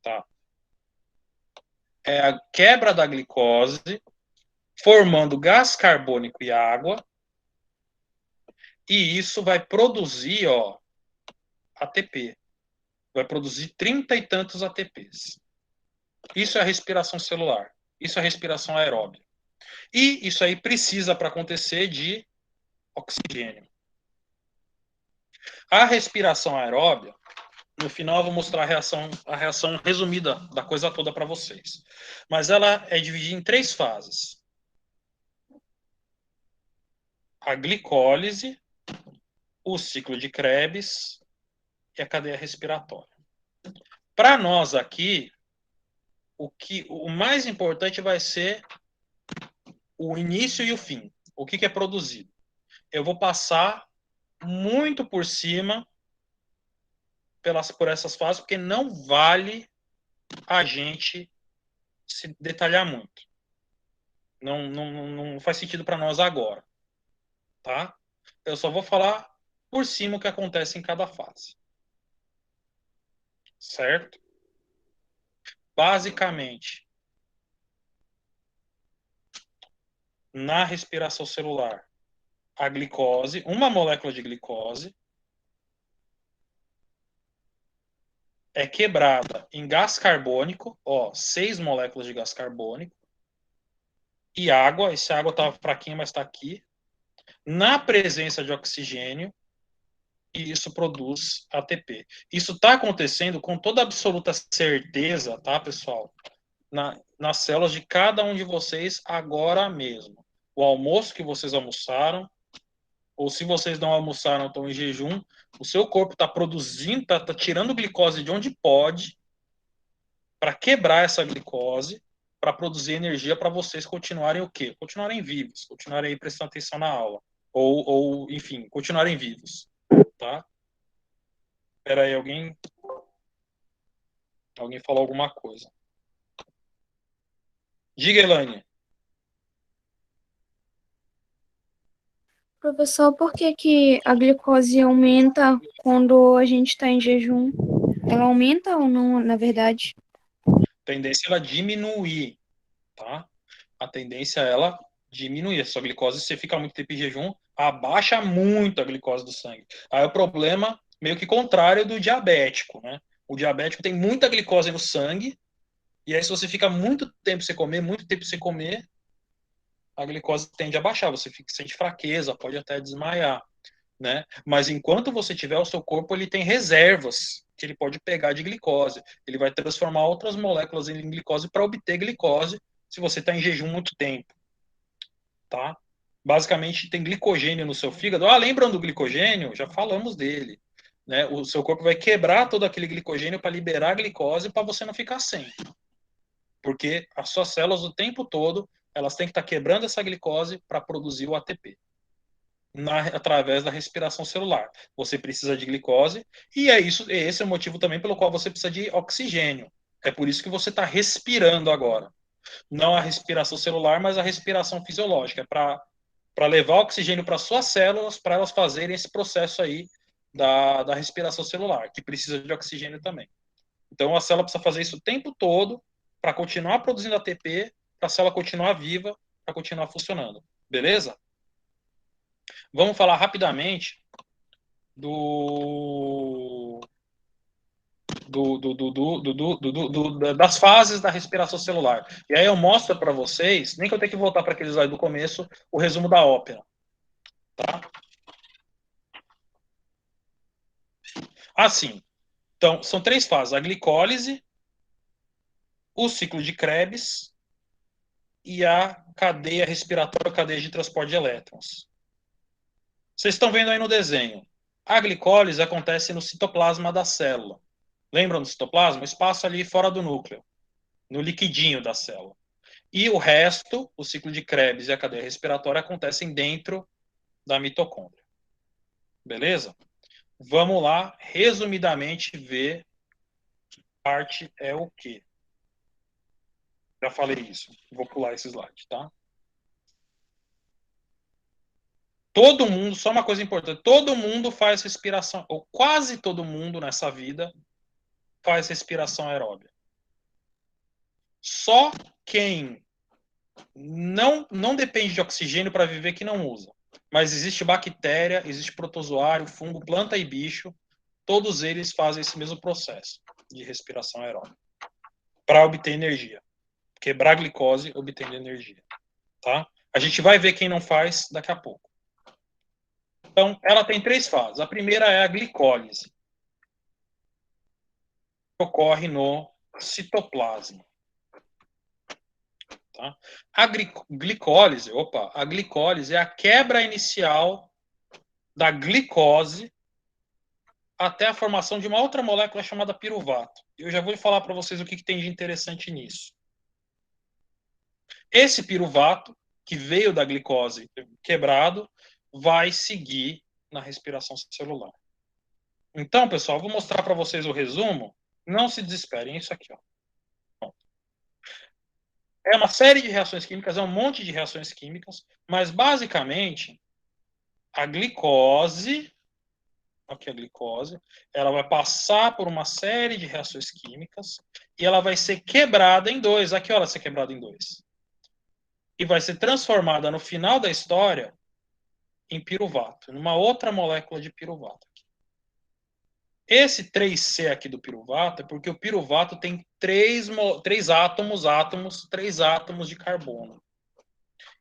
Tá. É a quebra da glicose, formando gás carbônico e água, e isso vai produzir, ó, ATP. Vai produzir 30 e tantos ATPs. Isso é a respiração celular. Isso é a respiração aeróbica. E isso aí precisa, para acontecer, de oxigênio. A respiração aeróbia, no final eu vou mostrar a reação resumida da coisa toda para vocês. Mas ela é dividida em 3 fases. A glicólise, o ciclo de Krebs e a cadeia respiratória. Para nós aqui, o mais importante vai ser o início e o fim. O que é produzido. Eu vou passar muito por cima por essas fases, porque não vale a gente se detalhar muito. Não faz sentido para nós agora. Tá? Eu só vou falar por cima o que acontece em cada fase. Certo? Basicamente, na respiração celular, a glicose, uma molécula de glicose, é quebrada em gás carbônico, 6 moléculas de gás carbônico, e água, essa água está fraquinha, mas está aqui, na presença de oxigênio, e isso produz ATP. Isso está acontecendo com toda absoluta certeza, tá, pessoal? Nas células de cada um de vocês agora mesmo. O almoço que vocês almoçaram, ou se vocês não almoçaram, estão em jejum, o seu corpo está produzindo, está tirando glicose de onde pode, para quebrar essa glicose, para produzir energia para vocês continuarem o quê? Continuarem vivos, continuarem aí prestando atenção na aula. Enfim, continuarem vivos. Tá? Espera aí, alguém falou alguma coisa. Diga, Elaine. Professor, por que que a glicose aumenta quando a gente está em jejum? Ela aumenta ou não, na verdade? Tendência ela diminuir, tá? A tendência é ela diminuir. A sua glicose, se você fica muito tempo em jejum, abaixa muito a glicose do sangue. Aí o problema meio que contrário do diabético, né? O diabético tem muita glicose no sangue, e aí se você fica muito tempo sem comer, a glicose tende a baixar, você sente fraqueza, pode até desmaiar, né? Mas enquanto você tiver, o seu corpo ele tem reservas que ele pode pegar de glicose. Ele vai transformar outras moléculas em glicose para obter glicose se você está em jejum muito tempo, tá? Basicamente tem glicogênio no seu fígado. Lembram do glicogênio? Já falamos dele. Né? O seu corpo vai quebrar todo aquele glicogênio para liberar a glicose para você não ficar sem. Porque as suas células o tempo todo elas têm que estar quebrando essa glicose para produzir o ATP. Através da respiração celular. Você precisa de glicose e esse é o motivo também pelo qual você precisa de oxigênio. É por isso que você está respirando agora. Não a respiração celular, mas a respiração fisiológica, para levar oxigênio para suas células, para elas fazerem esse processo aí da respiração celular, que precisa de oxigênio também. Então a célula precisa fazer isso o tempo todo para continuar produzindo ATP, para a célula continuar viva, para continuar funcionando. Beleza? Vamos falar rapidamente das fases da respiração celular. E aí eu mostro para vocês, nem que eu tenha que voltar para aquele slide do começo, o resumo da ópera. Tá? Assim, então, são 3 fases: a glicólise, o ciclo de Krebs e a cadeia respiratória, cadeia de transporte de elétrons. Vocês estão vendo aí no desenho. A glicólise acontece no citoplasma da célula. Lembram do citoplasma? O espaço ali fora do núcleo, no liquidinho da célula. E o resto, o ciclo de Krebs e a cadeia respiratória, acontecem dentro da mitocôndria. Beleza? Vamos lá, resumidamente, ver que parte é o quê. Já falei isso. Vou pular esse slide, tá? Todo mundo, só uma coisa importante, todo mundo faz respiração, ou quase todo mundo nessa vida faz respiração aeróbia. Só quem não depende de oxigênio para viver que não usa. Mas existe bactéria, existe protozoário, fungo, planta e bicho, todos eles fazem esse mesmo processo de respiração aeróbica para obter energia. Quebrar glicose obtendo energia. Tá? A gente vai ver quem não faz daqui a pouco. Então, ela tem 3 fases. A primeira é a glicólise, que ocorre no citoplasma. Tá? A glicólise é a quebra inicial da glicose até a formação de uma outra molécula chamada piruvato. Eu já vou falar para vocês o que tem de interessante nisso. Esse piruvato, que veio da glicose quebrado, vai seguir na respiração celular. Então, pessoal, vou mostrar para vocês o resumo. Não se desesperem, é isso aqui. Ó. É uma série de reações químicas, é um monte de reações químicas, mas basicamente a glicose, aqui a glicose, ela vai passar por uma série de reações químicas e ela vai ser quebrada em 2. Aqui, olha, ela ser quebrada em 2. E vai ser transformada no final da história em piruvato, numa outra molécula de piruvato. Esse 3C aqui do piruvato é porque o piruvato tem 3 átomos de carbono.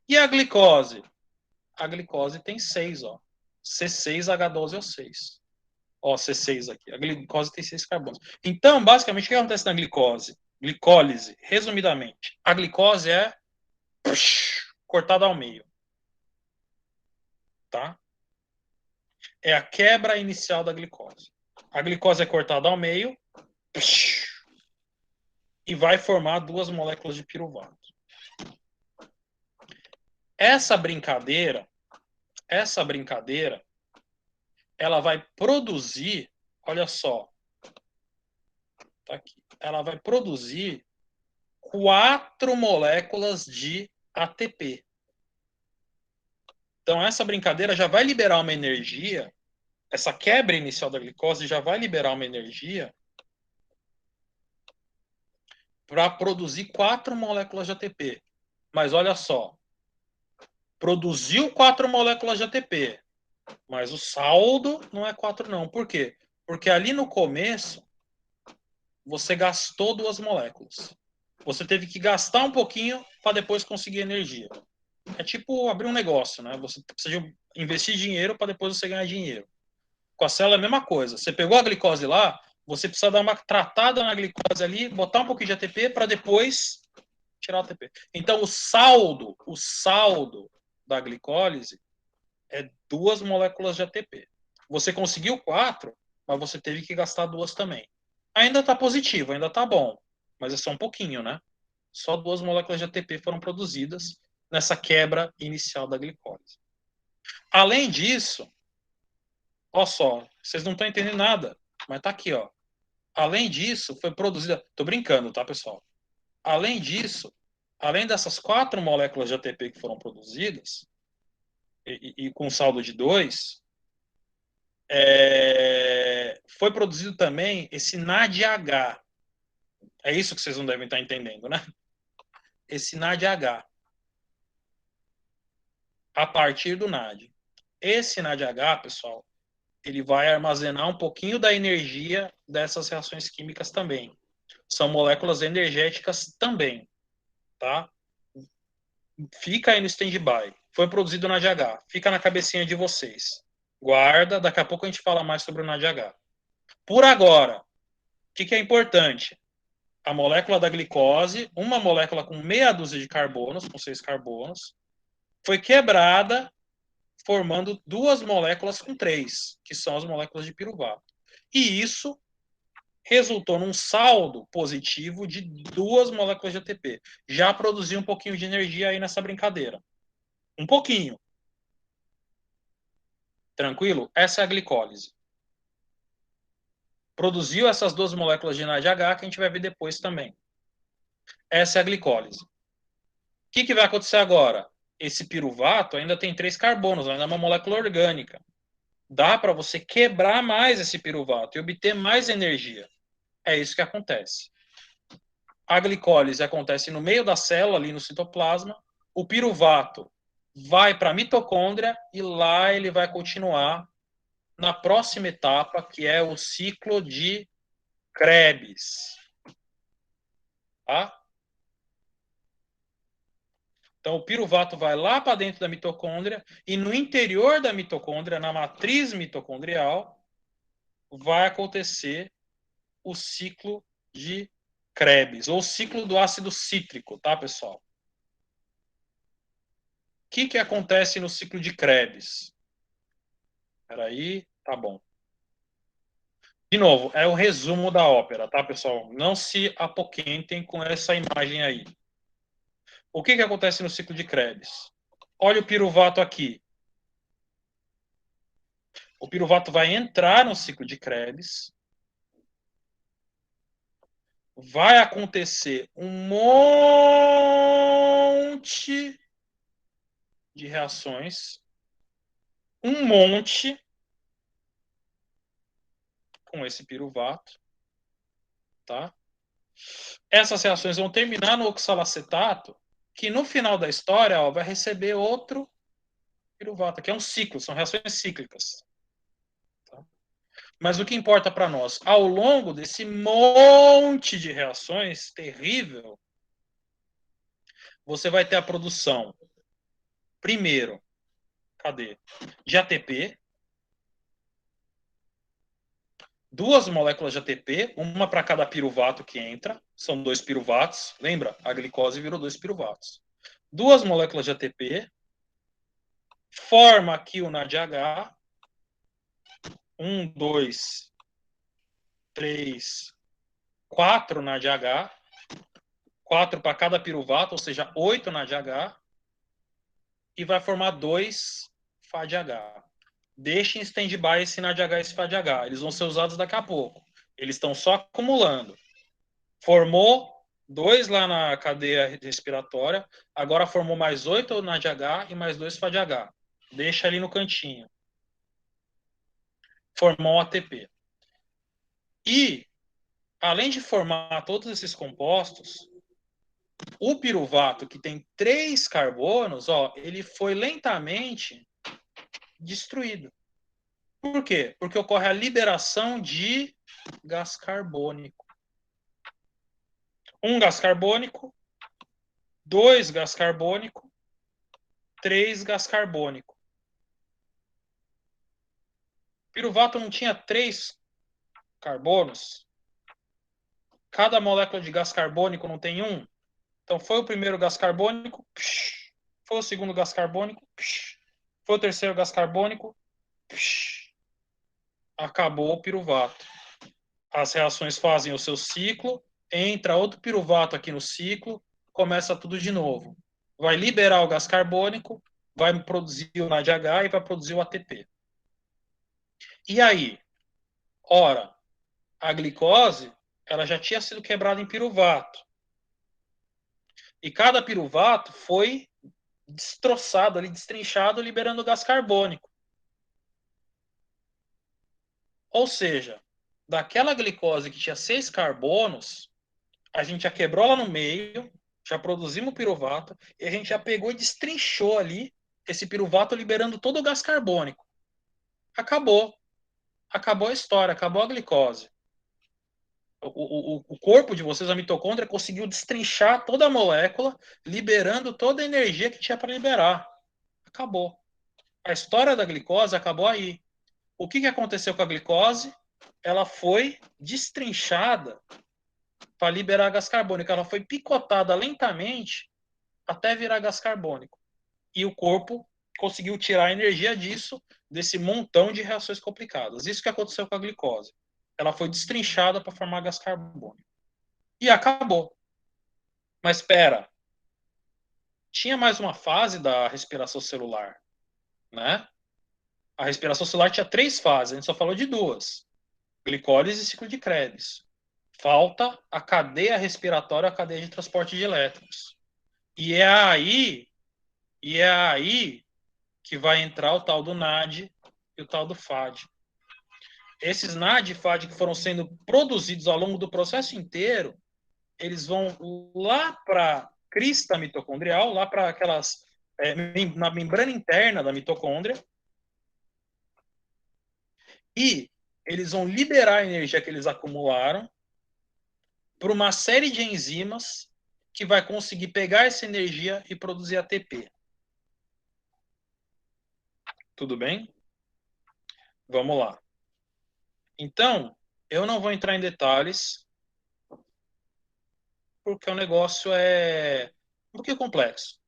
E a glicose? A glicose tem 6, ó. C6H12O6. Ó, C6 aqui. A glicose tem 6 carbonos. Então, basicamente, o que acontece na glicose? Glicólise, resumidamente. A glicose é cortada ao meio. Tá? É a quebra inicial da glicose. A glicose é cortada ao meio e vai formar 2 moléculas de piruvato. Essa brincadeira, ela vai produzir, olha só, tá aqui, ela vai produzir 4 moléculas de ATP. Então, essa brincadeira já vai liberar uma energia, essa quebra inicial da glicose já vai liberar uma energia para produzir 4 moléculas de ATP. Mas olha só, produziu 4 moléculas de ATP, mas o saldo não é 4 não. Por quê? Porque ali no começo, você gastou 2 moléculas. Você teve que gastar um pouquinho para depois conseguir energia. É tipo abrir um negócio, né? Você precisa investir dinheiro para depois você ganhar dinheiro. Com a célula é a mesma coisa. Você pegou a glicose lá, você precisa dar uma tratada na glicose ali, botar um pouquinho de ATP para depois tirar o ATP. Então, o saldo da glicólise é 2 moléculas de ATP. Você conseguiu 4, mas você teve que gastar 2 também. Ainda está positivo, ainda está bom, mas é só um pouquinho, né? Só 2 moléculas de ATP foram produzidas nessa quebra inicial da glicólise. Além disso, olha só, vocês não estão entendendo nada, mas está aqui, ó. Além disso, foi produzida. Estou brincando, tá, pessoal? Além disso, além dessas 4 moléculas de ATP que foram produzidas, e com saldo de 2, foi produzido também esse NADH. É isso que vocês não devem estar entendendo, né? Esse NADH. A partir do NAD. Esse NADH, pessoal, ele vai armazenar um pouquinho da energia dessas reações químicas também. São moléculas energéticas também, tá? Fica aí no stand-by. Foi produzido no NADH. Fica na cabecinha de vocês. Guarda, daqui a pouco a gente fala mais sobre o NADH. Por agora, o que é importante? A molécula da glicose, uma molécula com meia dúzia de carbonos, com 6 carbonos, foi quebrada, formando 2 moléculas com 3, que são as moléculas de piruvato. E isso resultou num saldo positivo de 2 moléculas de ATP. Já produziu um pouquinho de energia aí nessa brincadeira. Um pouquinho. Tranquilo? Essa é a glicólise. Produziu essas 2 moléculas de NADH que a gente vai ver depois também. Essa é a glicólise. O que vai acontecer agora? Esse piruvato ainda tem 3 carbonos, ainda é uma molécula orgânica. Dá para você quebrar mais esse piruvato e obter mais energia. É isso que acontece. A glicólise acontece no meio da célula, ali no citoplasma. O piruvato vai para a mitocôndria e lá ele vai continuar na próxima etapa, que é o ciclo de Krebs. Tá? Então, o piruvato vai lá para dentro da mitocôndria e no interior da mitocôndria, na matriz mitocondrial, vai acontecer o ciclo de Krebs, ou ciclo do ácido cítrico, tá, pessoal? O que acontece no ciclo de Krebs? Espera aí, tá bom. De novo, é o resumo da ópera, tá, pessoal? Não se apoquentem com essa imagem aí. O que acontece no ciclo de Krebs? Olha o piruvato aqui. O piruvato vai entrar no ciclo de Krebs. Vai acontecer um monte de reações. Um monte com esse piruvato. Tá? Essas reações vão terminar no oxalacetato, que no final da história ó, vai receber outro piruvato, que é um ciclo, são reações cíclicas. Tá? Mas o que importa para nós, ao longo desse monte de reações terrível, você vai ter a produção, primeiro, de ATP, duas moléculas de ATP, uma para cada piruvato que entra, são 2 piruvatos, lembra? A glicose virou 2 piruvatos. Duas moléculas de ATP, forma aqui o NADH, 1, 2, 3, 4 NADH, 4 para cada piruvato, ou seja, 8 NADH, e vai formar 2 FADH. Deixem em stand-by esse NADH e esse FADH, eles vão ser usados daqui a pouco. Eles estão só acumulando. Formou 2 lá na cadeia respiratória, agora formou mais 8 NADH e mais 2 FADH. Deixa ali no cantinho. Formou ATP. E, além de formar todos esses compostos, o piruvato, que tem 3 carbonos, ó, ele foi lentamente destruído. Por quê? Porque ocorre a liberação de gás carbônico. 1 gás carbônico, 2 gás carbônico, 3 gás carbônico. O piruvato não tinha 3 carbonos? Cada molécula de gás carbônico não tem 1? Então foi o primeiro gás carbônico, foi o segundo gás carbônico, foi o terceiro gás carbônico, acabou o piruvato. As reações fazem o seu ciclo, entra outro piruvato aqui no ciclo, começa tudo de novo. Vai liberar o gás carbônico, vai produzir o NADH e vai produzir o ATP. E aí? Ora, a glicose ela já tinha sido quebrada em piruvato. E cada piruvato foi destroçado, ali, destrinchado, liberando gás carbônico. Ou seja, daquela glicose que tinha 6 carbonos, a gente já quebrou ela no meio, já produzimos piruvato, e a gente já pegou e destrinchou ali esse piruvato, liberando todo o gás carbônico. Acabou. Acabou a história, acabou a glicose. O corpo de vocês, a mitocôndria, conseguiu destrinchar toda a molécula, liberando toda a energia que tinha para liberar. Acabou. A história da glicose acabou aí. O que aconteceu com a glicose? Ela foi destrinchada para liberar gás carbônico. Ela foi picotada lentamente até virar gás carbônico. E o corpo conseguiu tirar a energia disso, desse montão de reações complicadas. Isso que aconteceu com a glicose. Ela foi destrinchada para formar gás carbônico. E acabou. Mas espera, tinha mais uma fase da respiração celular, né? A respiração celular tinha 3 fases, a gente só falou de 2. Glicólise e ciclo de Krebs. Falta a cadeia respiratória, a cadeia de transporte de elétrons. E é aí que vai entrar o tal do NAD e o tal do FAD. Esses NAD e FAD que foram sendo produzidos ao longo do processo inteiro, eles vão lá para a crista mitocondrial, lá para aquelas na membrana interna da mitocôndria, e eles vão liberar a energia que eles acumularam para uma série de enzimas que vai conseguir pegar essa energia e produzir ATP. Tudo bem? Vamos lá. Então, eu não vou entrar em detalhes, porque o negócio é um pouquinho complexo.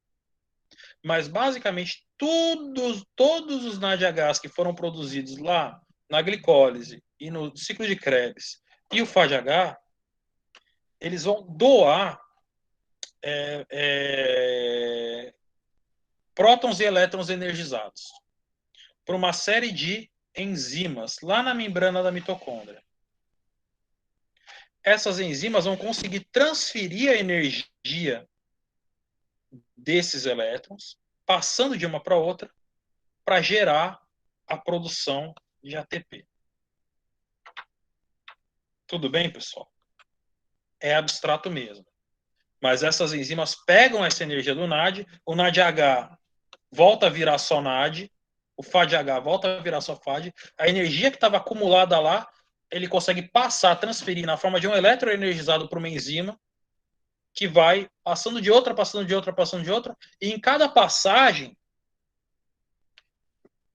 Mas, basicamente, todos os NADHs que foram produzidos lá na glicólise e no ciclo de Krebs e o FADH, eles vão doar prótons e elétrons energizados por uma série de enzimas lá na membrana da mitocôndria. Essas enzimas vão conseguir transferir a energia desses elétrons, passando de uma para outra, para gerar a produção de ATP. Tudo bem, pessoal? É abstrato mesmo. Mas essas enzimas pegam essa energia do NAD, o NADH volta a virar só NAD, o FADH volta a virar só FAD, a energia que estava acumulada lá, ele consegue passar, transferir na forma de um elétron energizado para uma enzima, que vai passando de outra, passando de outra, passando de outra, e em cada passagem,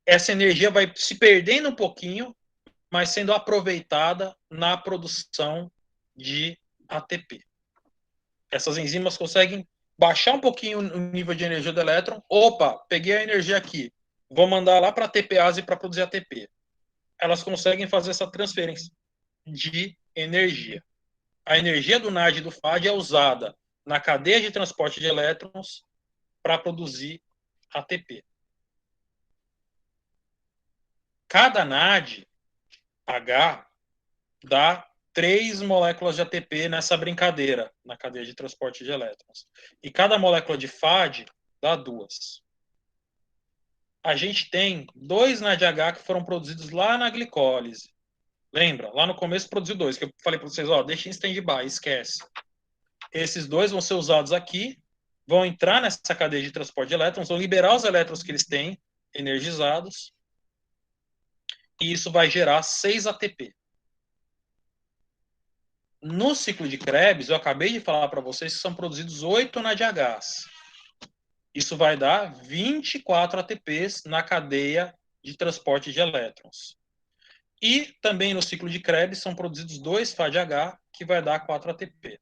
essa energia vai se perdendo um pouquinho, mas sendo aproveitada na produção de ATP. Essas enzimas conseguem baixar um pouquinho o nível de energia do elétron. Opa, peguei a energia aqui. Vou mandar lá para a TPase para produzir ATP. Elas conseguem fazer essa transferência de energia. A energia do NAD e do FAD é usada na cadeia de transporte de elétrons para produzir ATP. Cada NAD H dá 3 moléculas de ATP nessa brincadeira, na cadeia de transporte de elétrons. E cada molécula de FAD dá 2. A gente tem 2 NADH que foram produzidos lá na glicólise. Lembra? Lá no começo produziu 2, que eu falei para vocês, ó, deixa em stand-by, esquece. Esses 2 vão ser usados aqui, vão entrar nessa cadeia de transporte de elétrons, vão liberar os elétrons que eles têm energizados, e isso vai gerar 6 ATP. No ciclo de Krebs, eu acabei de falar para vocês que são produzidos 8 NADHs. Isso vai dar 24 ATPs na cadeia de transporte de elétrons. E também no ciclo de Krebs são produzidos 2 FADH, que vai dar 4 ATP.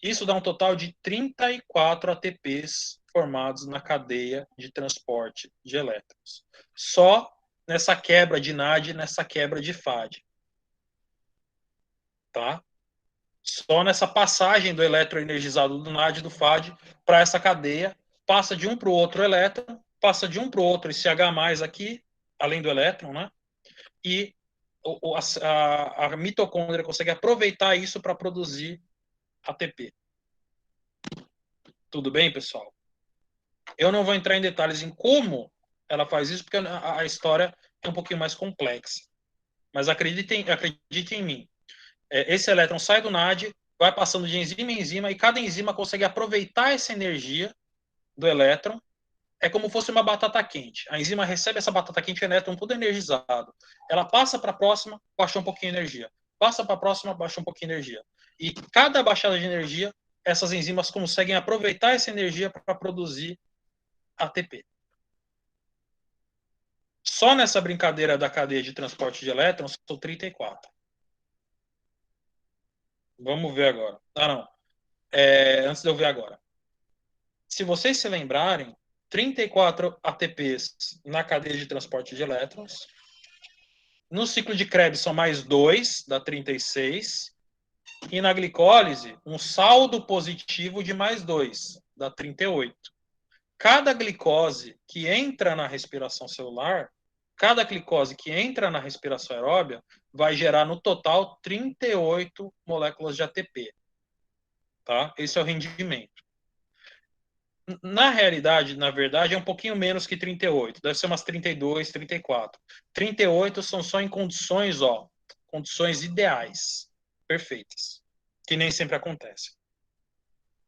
Isso dá um total de 34 ATPs formados na cadeia de transporte de elétrons. Só nessa quebra de NAD, nessa quebra de FAD. Tá? Só nessa passagem do elétron energizado do NAD e do FAD para essa cadeia, passa de um para o outro elétron, passa de um para o outro esse H+, aqui, além do elétron, né? E a mitocôndria consegue aproveitar isso para produzir ATP. Tudo bem, pessoal? Eu não vou entrar em detalhes em como ela faz isso, porque a história é um pouquinho mais complexa. Mas acreditem em mim. Esse elétron sai do NAD, vai passando de enzima em enzima, e cada enzima consegue aproveitar essa energia do elétron. É como se fosse uma batata quente. A enzima recebe essa batata quente e o elétron tudo energizado. Ela passa para a próxima, baixa um pouquinho de energia. Passa para a próxima, baixa um pouquinho de energia. E cada baixada de energia, essas enzimas conseguem aproveitar essa energia para produzir ATP. Só nessa brincadeira da cadeia de transporte de elétrons, são 34. Vamos ver agora. Não. Antes de eu ver agora. Se vocês se lembrarem, 34 ATPs na cadeia de transporte de elétrons. No ciclo de Krebs são mais 2, dá 36. E na glicólise, um saldo positivo de mais 2, dá 38. Cada glicose que entra na respiração celular, cada glicose que entra na respiração aeróbia, vai gerar no total 38 moléculas de ATP. Tá? Esse é o rendimento. Na realidade, na verdade, é um pouquinho menos que 38. Deve ser umas 32, 34. 38 são só em condições, condições ideais, perfeitas, que nem sempre acontecem.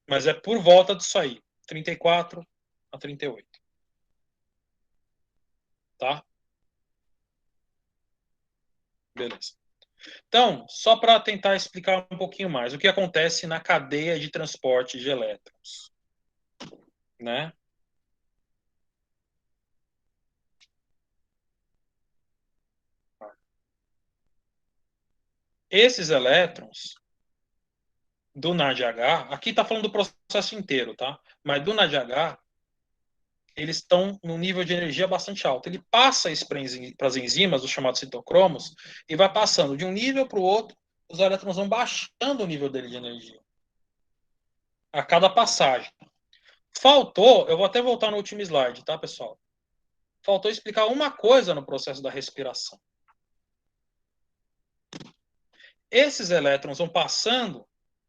Mas é por volta disso aí, 34 a 38. Tá? Beleza. Então, só para tentar explicar um pouquinho mais, o que acontece na cadeia de transporte de elétrons, né? Esses elétrons do NADH, aqui está falando do processo inteiro, tá? Mas do NADH, eles estão num nível de energia bastante alto. Ele passa isso para as enzimas, os chamados citocromos, e vai passando de um nível para o outro, os elétrons vão baixando o nível dele de energia a cada passagem. Faltou, eu vou até voltar no último slide, tá, pessoal? Faltou explicar uma coisa no processo da respiração. Esses elétrons vão passando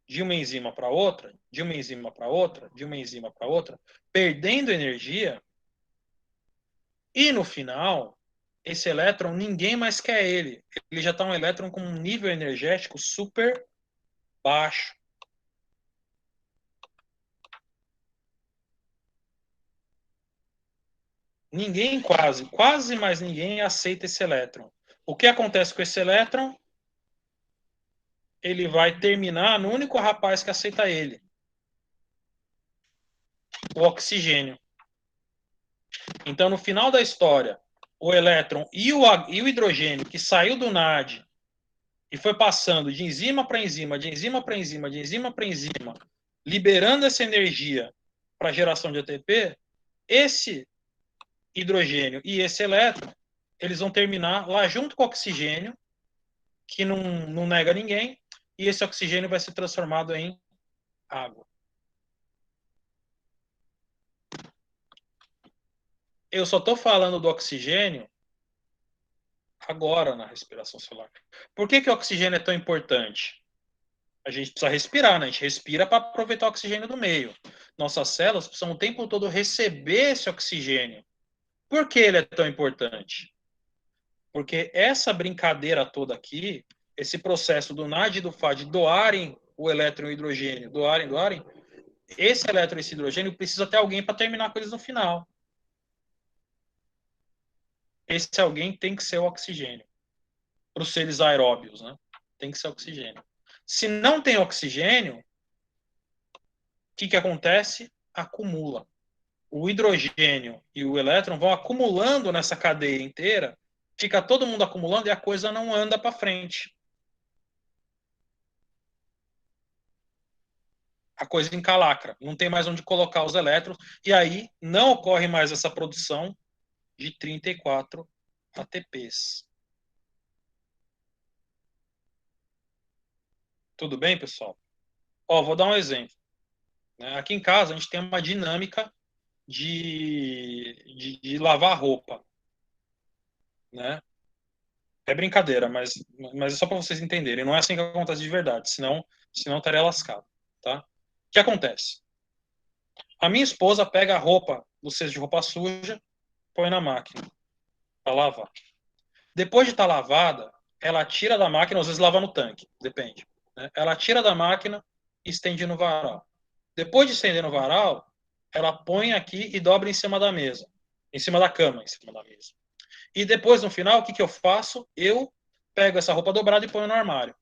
de uma enzima para outra, de uma enzima para outra, de uma enzima para outra, perdendo energia, e no final, esse elétron, ninguém mais quer ele. Ele já está um elétron com um nível energético super baixo. Ninguém quase mais ninguém aceita esse elétron. O que acontece com esse elétron? Ele vai terminar no único rapaz que aceita ele. O oxigênio. Então, no final da história, o elétron e o hidrogênio que saiu do NAD e foi passando de enzima para enzima, de enzima para enzima, de enzima para enzima, liberando essa energia para geração de ATP, esse hidrogênio e esse elétron, eles vão terminar lá junto com o oxigênio, que não nega ninguém, e esse oxigênio vai ser transformado em água. Eu só estou falando do oxigênio agora na respiração celular. Por que o oxigênio é tão importante? A gente precisa respirar, né? A gente respira para aproveitar o oxigênio do meio. Nossas células precisam o tempo todo receber esse oxigênio. Por que ele é tão importante? Porque essa brincadeira toda aqui, esse processo do NAD e do FAD doarem o elétron e o hidrogênio, doarem, esse elétron e esse hidrogênio precisa ter alguém para terminar com eles no final. Esse alguém tem que ser o oxigênio. Para os seres aeróbios, né? Tem que ser oxigênio. Se não tem oxigênio, o que acontece? Acumula. O hidrogênio e o elétron vão acumulando nessa cadeia inteira, fica todo mundo acumulando e a coisa não anda para frente. A coisa encalacra, não tem mais onde colocar os elétrons, e aí não ocorre mais essa produção de 34 ATPs. Tudo bem, pessoal? Ó, vou dar um exemplo. Aqui em casa a gente tem uma dinâmica de lavar roupa, né? É brincadeira, mas é só para vocês entenderem. Não é assim que acontece de verdade, senão estaria lascado, tá? O que acontece? A minha esposa pega a roupa, o cesto de roupa suja, põe na máquina para lavar. Depois de estar lavada, ela tira da máquina, às vezes lava no tanque, depende. Né? Ela tira da máquina e estende no varal. Depois de estender no varal, ela põe aqui e dobra em cima da mesa, em cima da cama, em cima da mesa. E depois, no final, o que eu faço? Eu pego essa roupa dobrada e ponho no armário.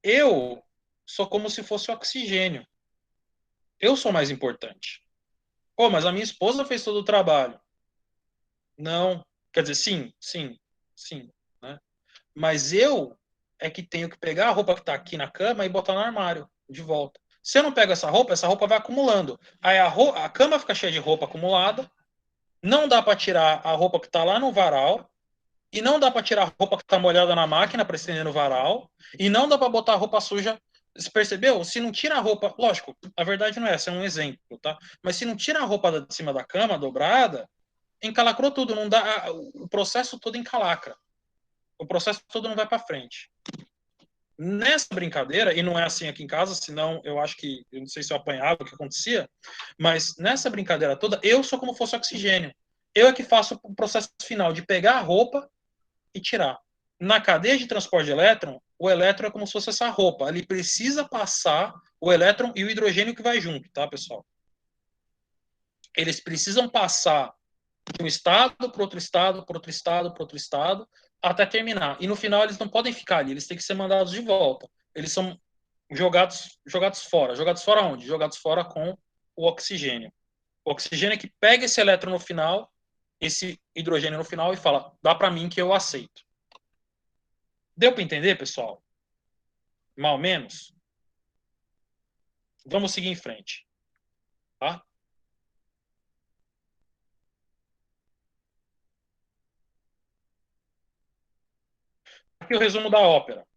Eu sou como se fosse oxigênio. Eu sou mais importante. Pô, mas a minha esposa fez todo o trabalho. Não. Quer dizer, sim. Né? Mas eu é que tenho que pegar a roupa que está aqui na cama e botar no armário, de volta. Se eu não pego essa roupa vai acumulando. Aí a cama fica cheia de roupa acumulada, não dá para tirar a roupa que está lá no varal, e não dá para tirar a roupa que está molhada na máquina para estender no varal, e não dá para botar a roupa suja. Você percebeu? Se não tira a roupa, lógico, a verdade não é essa, é um exemplo, tá? Mas se não tira a roupa de cima da cama, dobrada, encalacrou tudo, não dá, o processo todo encalacra. O processo todo não vai para frente. Nessa brincadeira, e não é assim aqui em casa, senão eu acho que, eu não sei se eu apanhava o que acontecia, mas nessa brincadeira toda, eu sou como fosse oxigênio. Eu é que faço o processo final de pegar a roupa e tirar. Na cadeia de transporte de elétron, o elétron é como se fosse essa roupa. Ele precisa passar o elétron e o hidrogênio que vai junto, tá, pessoal? Eles precisam passar de um estado para outro estado, para outro estado, para outro estado, até terminar. E no final eles não podem ficar ali, eles têm que ser mandados de volta. Eles são jogados fora. Jogados fora onde? Jogados fora com o oxigênio. O oxigênio é que pega esse elétron no final, esse hidrogênio no final, e fala, dá para mim que eu aceito. Deu para entender, pessoal? Mais ou menos? Vamos seguir em frente. Tá? Aqui o resumo da ópera.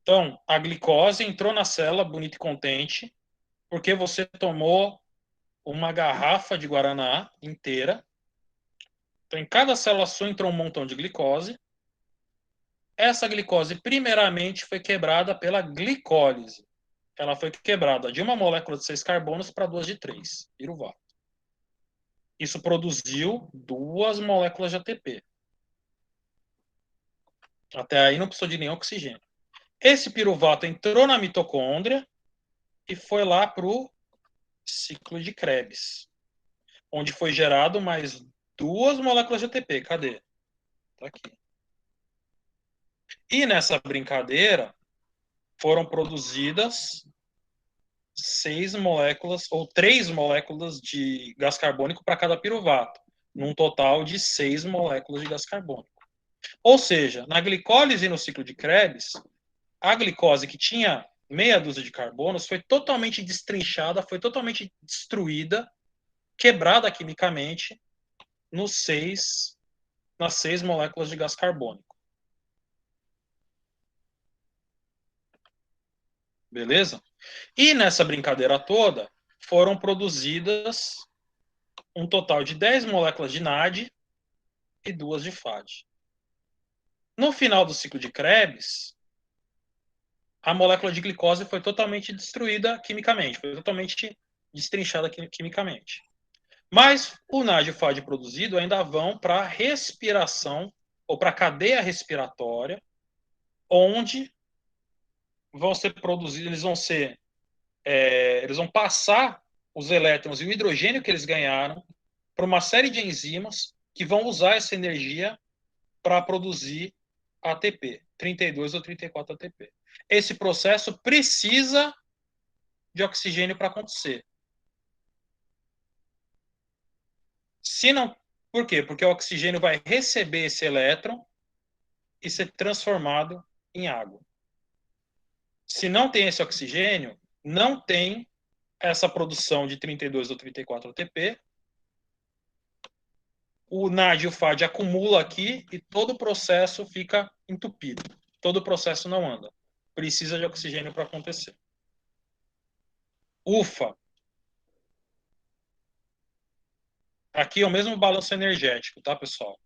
Então, a glicose entrou na célula bonita e contente, porque você tomou uma garrafa de Guaraná inteira. Então, em cada célula sua entrou um montão de glicose. Essa glicose, primeiramente, foi quebrada pela glicólise. Ela foi quebrada de uma molécula de 6 carbonos para 2 de 3, piruvato. Isso produziu 2 moléculas de ATP. Até aí não precisou de nenhum oxigênio. Esse piruvato entrou na mitocôndria e foi lá para o ciclo de Krebs, onde foi gerado mais 2 moléculas de ATP. Cadê? Tá aqui. E nessa brincadeira foram produzidas 6 moléculas ou 3 moléculas de gás carbônico para cada piruvato, num total de 6 moléculas de gás carbônico. Ou seja, na glicólise no ciclo de Krebs, a glicose que tinha meia dúzia de carbonos foi totalmente destrinchada, foi totalmente destruída, quebrada quimicamente nas 6 moléculas de gás carbônico. Beleza? E nessa brincadeira toda, foram produzidas um total de 10 moléculas de NAD e 2 de FAD. No final do ciclo de Krebs, a molécula de glicose foi totalmente destruída quimicamente, foi totalmente destrinchada quimicamente. Mas o NAD e o FAD produzido ainda vão para a respiração ou para a cadeia respiratória, onde vão ser produzidos, eles vão passar os elétrons e o hidrogênio que eles ganharam para uma série de enzimas que vão usar essa energia para produzir ATP, 32 ou 34 ATP. Esse processo precisa de oxigênio para acontecer. Se não, por quê? Porque o oxigênio vai receber esse elétron e ser transformado em água. Se não tem esse oxigênio, não tem essa produção de 32 ou 34 ATP. O NAD e o FAD acumula aqui e todo o processo fica entupido. Todo o processo não anda. Precisa de oxigênio para acontecer. Ufa! Aqui é o mesmo balanço energético, tá, pessoal?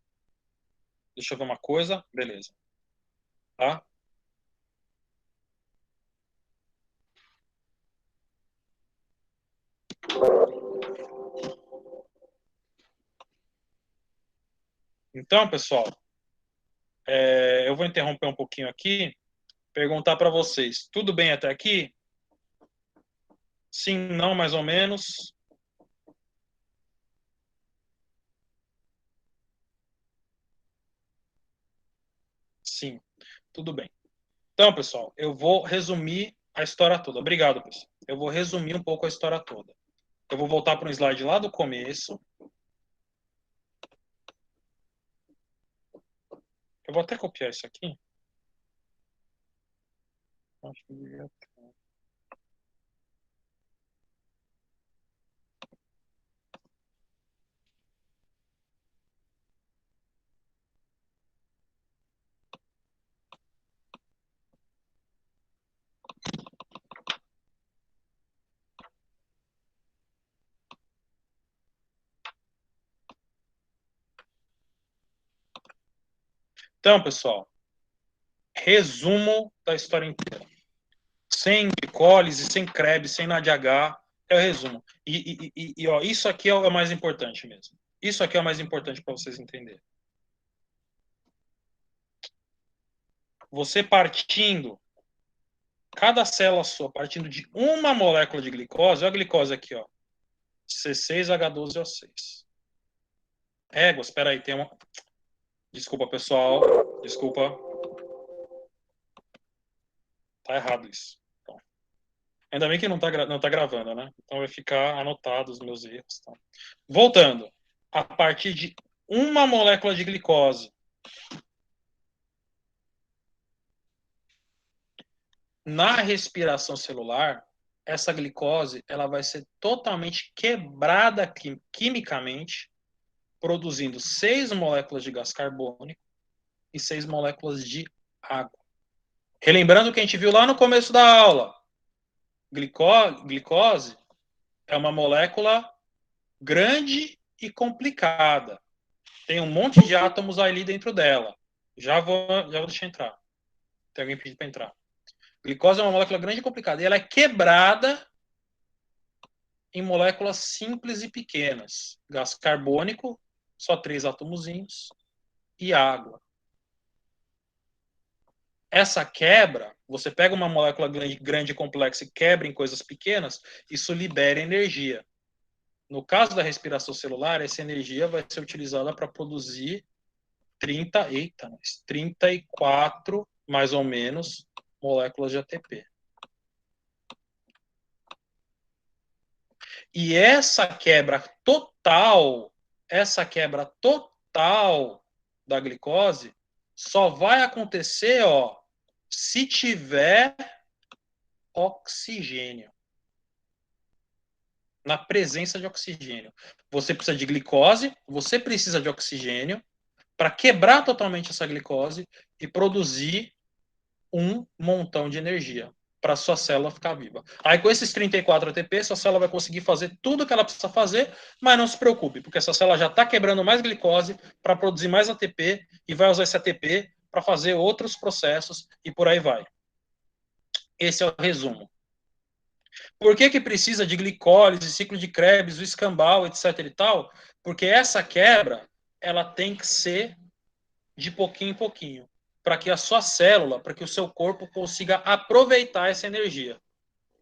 Deixa eu ver uma coisa. Beleza. Tá? Então, pessoal, eu vou interromper um pouquinho aqui, perguntar para vocês. Tudo bem até aqui? Sim, não, mais ou menos. Sim, tudo bem. Então, pessoal, eu vou resumir a história toda. Obrigado, pessoal. Eu vou resumir um pouco a história toda. Eu vou voltar para um slide lá do começo. Eu vou até copiar isso aqui. Acho que Então, pessoal, resumo da história inteira. Sem glicólise, sem Krebs, sem NADH, é o resumo. Ó, isso aqui é o mais importante mesmo. Isso aqui é o mais importante para vocês entenderem. Você partindo cada célula sua, partindo de uma molécula de glicose, olha a glicose aqui, ó, C6H12O6. Égua, espera aí, tem uma... Desculpa, pessoal, desculpa. Tá errado isso. Então, ainda bem que não tá gravando, né? Então vai ficar anotado os meus erros. Tá? Voltando. A partir de uma molécula de glicose, na respiração celular, essa glicose ela vai ser totalmente quebrada quimicamente, produzindo 6 moléculas de gás carbônico e 6 moléculas de água. Relembrando o que a gente viu lá no começo da aula, glicose é uma molécula grande e complicada. Tem um monte de átomos ali dentro dela. Já vou deixar entrar. Tem alguém pedindo para entrar. Glicose é uma molécula grande e complicada. E ela é quebrada em moléculas simples e pequenas. Gás carbônico, só 3 átomozinhos, e água. Essa quebra, você pega uma molécula grande e complexa e quebra em coisas pequenas, isso libera energia. No caso da respiração celular, essa energia vai ser utilizada para produzir 34, mais ou menos, moléculas de ATP. E essa quebra total da glicose só vai acontecer, ó, se tiver oxigênio. Na presença de oxigênio. Você precisa de glicose, você precisa de oxigênio para quebrar totalmente essa glicose e produzir um montão de energia para sua célula ficar viva. Aí com esses 34 ATP, sua célula vai conseguir fazer tudo o que ela precisa fazer, mas não se preocupe, porque essa célula já está quebrando mais glicose para produzir mais ATP e vai usar esse ATP para fazer outros processos e por aí vai. Esse é o resumo. Por que precisa de glicólise, ciclo de Krebs, o escambau, etc e tal? Porque essa quebra, ela tem que ser de pouquinho em pouquinho, para que a sua célula, para que o seu corpo consiga aproveitar essa energia.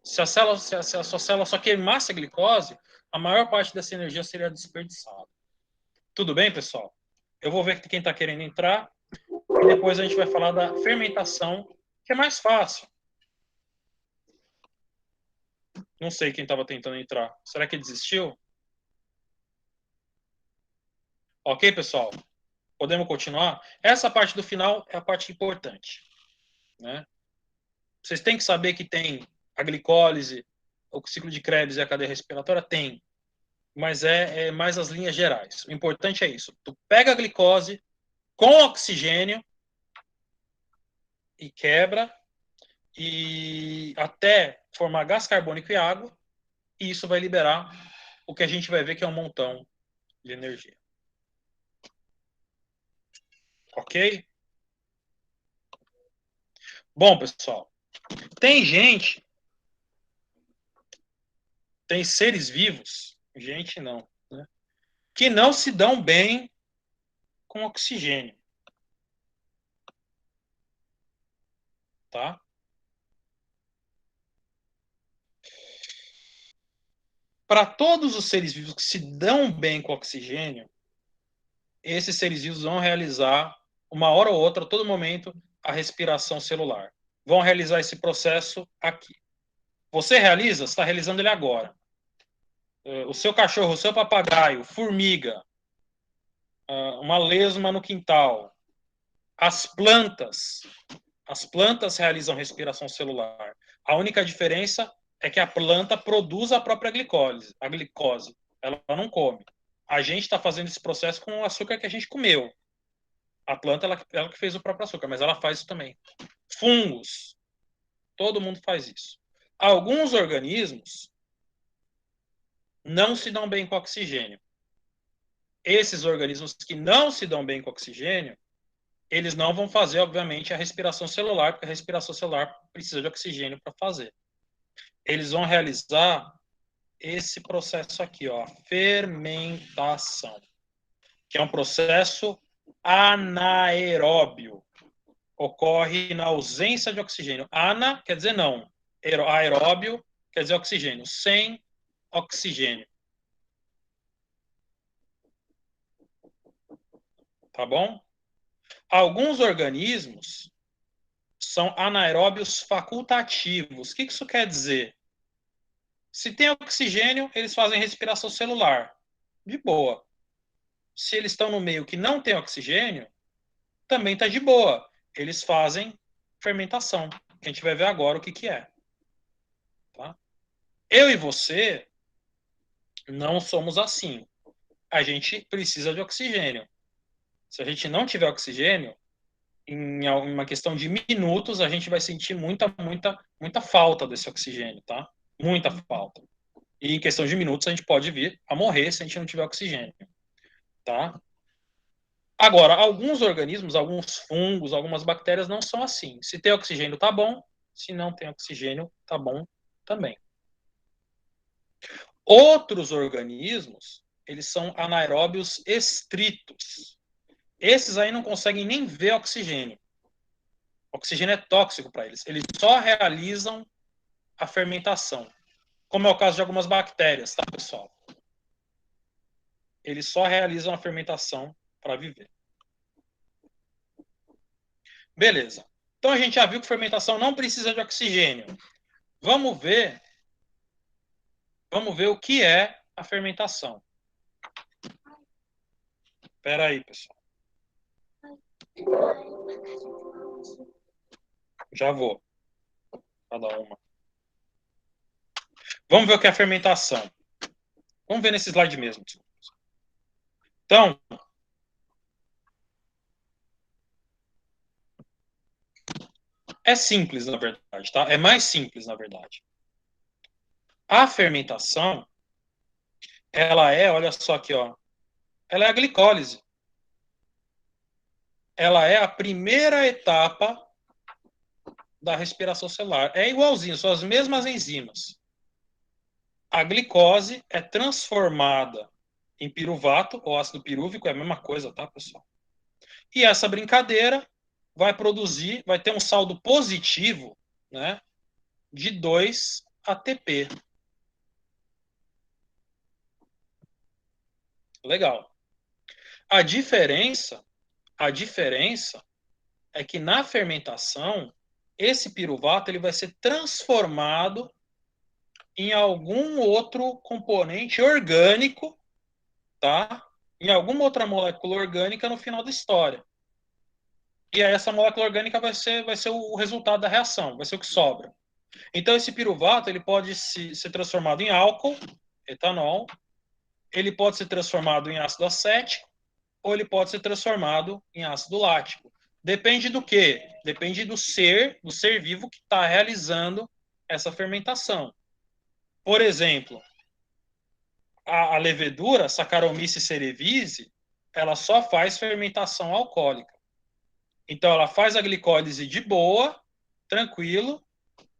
Se a sua célula só queimasse a glicose, a maior parte dessa energia seria desperdiçada. Tudo bem, pessoal? Eu vou ver quem está querendo entrar e depois a gente vai falar da fermentação, que é mais fácil. Não sei quem estava tentando entrar. Será que desistiu? Ok, pessoal? Podemos continuar? Essa parte do final é a parte importante. Né? Vocês têm que saber que tem a glicólise, o ciclo de Krebs e a cadeia respiratória? Tem. Mas é mais as linhas gerais. O importante é isso. Tu pega a glicose com oxigênio e quebra e até formar gás carbônico e água, e isso vai liberar o que a gente vai ver que é um montão de energia. Ok? Bom, pessoal, tem seres vivos, gente não, né, que não se dão bem com oxigênio. Tá? Para todos os seres vivos que se dão bem com oxigênio, esses seres vivos vão realizar, uma hora ou outra, a todo momento, a respiração celular. Vão realizar esse processo aqui. Você realiza? Você está realizando ele agora. O seu cachorro, o seu papagaio, formiga, uma lesma no quintal, as plantas realizam respiração celular. A única diferença é que a planta produz a própria glicose. A glicose, ela não come. A gente está fazendo esse processo com o açúcar que a gente comeu. A planta, ela que fez o próprio açúcar, mas ela faz isso também. Fungos, todo mundo faz isso. Alguns organismos não se dão bem com oxigênio. Esses organismos que não se dão bem com oxigênio, eles não vão fazer, obviamente, a respiração celular, porque a respiração celular precisa de oxigênio para fazer. Eles vão realizar esse processo aqui, ó, fermentação, que é um processo anaeróbio. ocorre na ausência de oxigênio. Ana quer dizer não. Aeróbio quer dizer oxigênio. Sem oxigênio. Tá bom? Alguns organismos são anaeróbios facultativos. O que isso quer dizer? Se tem oxigênio, eles fazem respiração celular. De boa. Se eles estão no meio que não tem oxigênio, também está de boa. Eles fazem fermentação. A gente vai ver agora o que é. Tá? Eu e você não somos assim. A gente precisa de oxigênio. Se a gente não tiver oxigênio, em uma questão de minutos, a gente vai sentir muita falta desse oxigênio, tá? Muita falta. E em questão de minutos, a gente pode vir a morrer se a gente não tiver oxigênio, tá? Agora, alguns organismos, alguns fungos, algumas bactérias não são assim. Se tem oxigênio, tá bom. Se não tem oxigênio, tá bom também. Outros organismos, eles são anaeróbios estritos. Esses aí não conseguem nem ver oxigênio. O oxigênio é tóxico para eles. Eles só realizam a fermentação. Como é o caso de algumas bactérias, tá, pessoal? Eles só realizam a fermentação para viver. Beleza. Então a gente já viu que fermentação não precisa de oxigênio. Vamos ver o que é a fermentação. Espera aí, pessoal. Já vou. Cada uma. Vamos ver o que é a fermentação. Vamos ver nesse slide mesmo. Então, é simples, na verdade, tá? É mais simples, na verdade. A fermentação, ela é, olha só aqui, ó. Ela é a glicólise. Ela é a primeira etapa da respiração celular. É igualzinho, são as mesmas enzimas. A glicose é transformada em piruvato, ou ácido pirúvico, é a mesma coisa, tá, pessoal? E essa brincadeira vai ter um saldo positivo, né, de 2 ATP. Legal. A diferença é que na fermentação, esse piruvato ele vai ser transformado em algum outro componente orgânico, tá? Em alguma outra molécula orgânica no final da história. E aí essa molécula orgânica vai ser o resultado da reação, vai ser o que sobra. Então esse piruvato ele pode ser transformado em álcool, etanol, ele pode ser transformado em ácido acético, ou ele pode ser transformado em ácido lático. Depende do quê? Depende do ser vivo que está realizando essa fermentação. Por exemplo, a levedura, Saccharomyces cerevisiae, ela só faz fermentação alcoólica. Então, ela faz a glicólise de boa, tranquilo,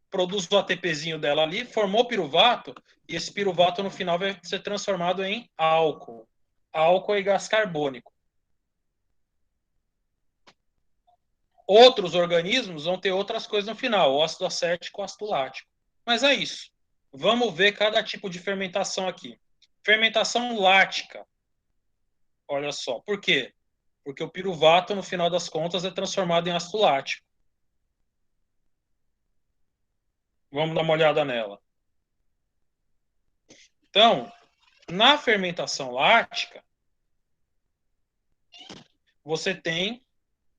produz o ATPzinho dela ali, formou piruvato, e esse piruvato, no final, vai ser transformado em álcool. Álcool e gás carbônico. Outros organismos vão ter outras coisas no final, o ácido acético, o ácido lático. Mas é isso. Vamos ver cada tipo de fermentação aqui. Fermentação lática. Olha só. Por quê? Porque o piruvato, no final das contas, é transformado em ácido lático. Vamos dar uma olhada nela. Então, na fermentação lática, você tem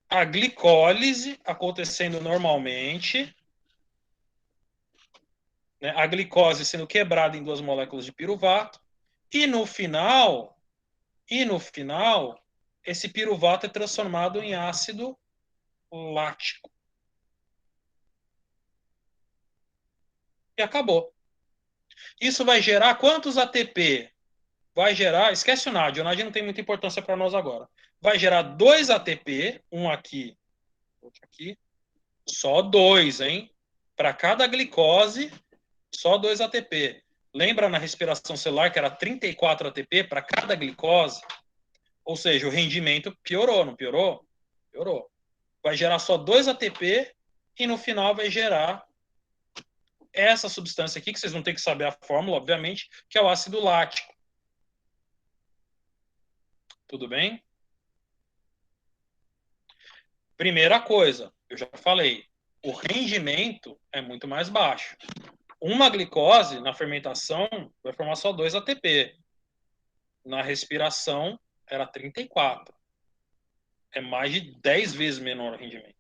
a glicólise acontecendo normalmente, né? A glicose sendo quebrada em 2 moléculas de piruvato, e no final, esse piruvato é transformado em ácido lático. E acabou. Isso vai gerar quantos ATP? Vai gerar, esquece o NAD, o NAD não tem muita importância para nós agora. Vai gerar 2 ATP, um aqui, outro aqui, só 2, hein? Para cada glicose, só 2 ATP. Lembra na respiração celular que era 34 ATP para cada glicose? Ou seja, o rendimento piorou, não piorou? Piorou. vai gerar só 2 ATP e no final vai gerar essa substância aqui, que vocês vão ter que saber a fórmula, obviamente, que é o ácido lático. Tudo bem? Primeira coisa, eu já falei, o rendimento é muito mais baixo. Uma glicose na fermentação vai formar só 2 ATP. Na respiração era 34. É mais de 10 vezes menor o rendimento.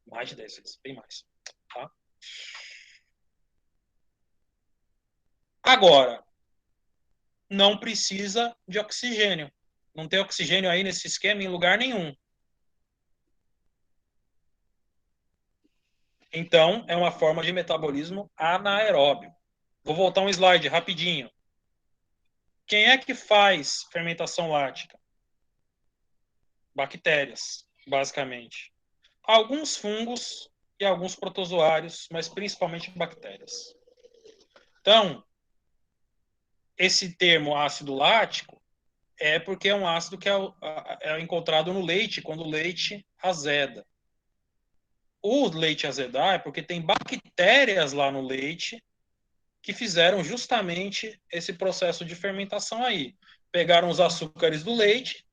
Mais de 10 vezes, bem mais. Tá? Agora, não precisa de oxigênio. Não tem oxigênio aí nesse esquema em lugar nenhum. Então, é uma forma de metabolismo anaeróbio. Vou voltar um slide rapidinho. Quem é que faz fermentação lática? Bactérias, basicamente. Alguns fungos e alguns protozoários, mas principalmente bactérias. Então, esse termo ácido lático é porque é um ácido que é encontrado no leite, quando o leite azeda. O leite azedar é porque tem bactérias lá no leite que fizeram justamente esse processo de fermentação aí. Pegaram os açúcares do leite,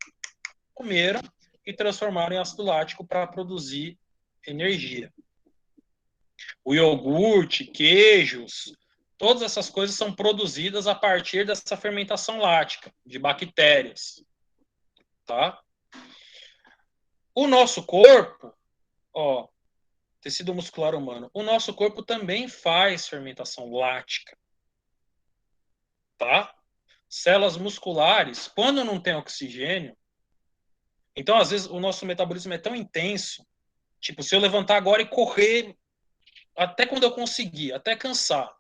comeram e transformaram em ácido lático para produzir energia. O iogurte, queijos, todas essas coisas são produzidas a partir dessa fermentação lática, de bactérias. Tá? O nosso corpo, ó, tecido muscular humano, o nosso corpo também faz fermentação lática. Tá? Células musculares, quando não tem oxigênio, então às vezes o nosso metabolismo é tão intenso, tipo, se eu levantar agora e correr até quando eu conseguir, até cansar,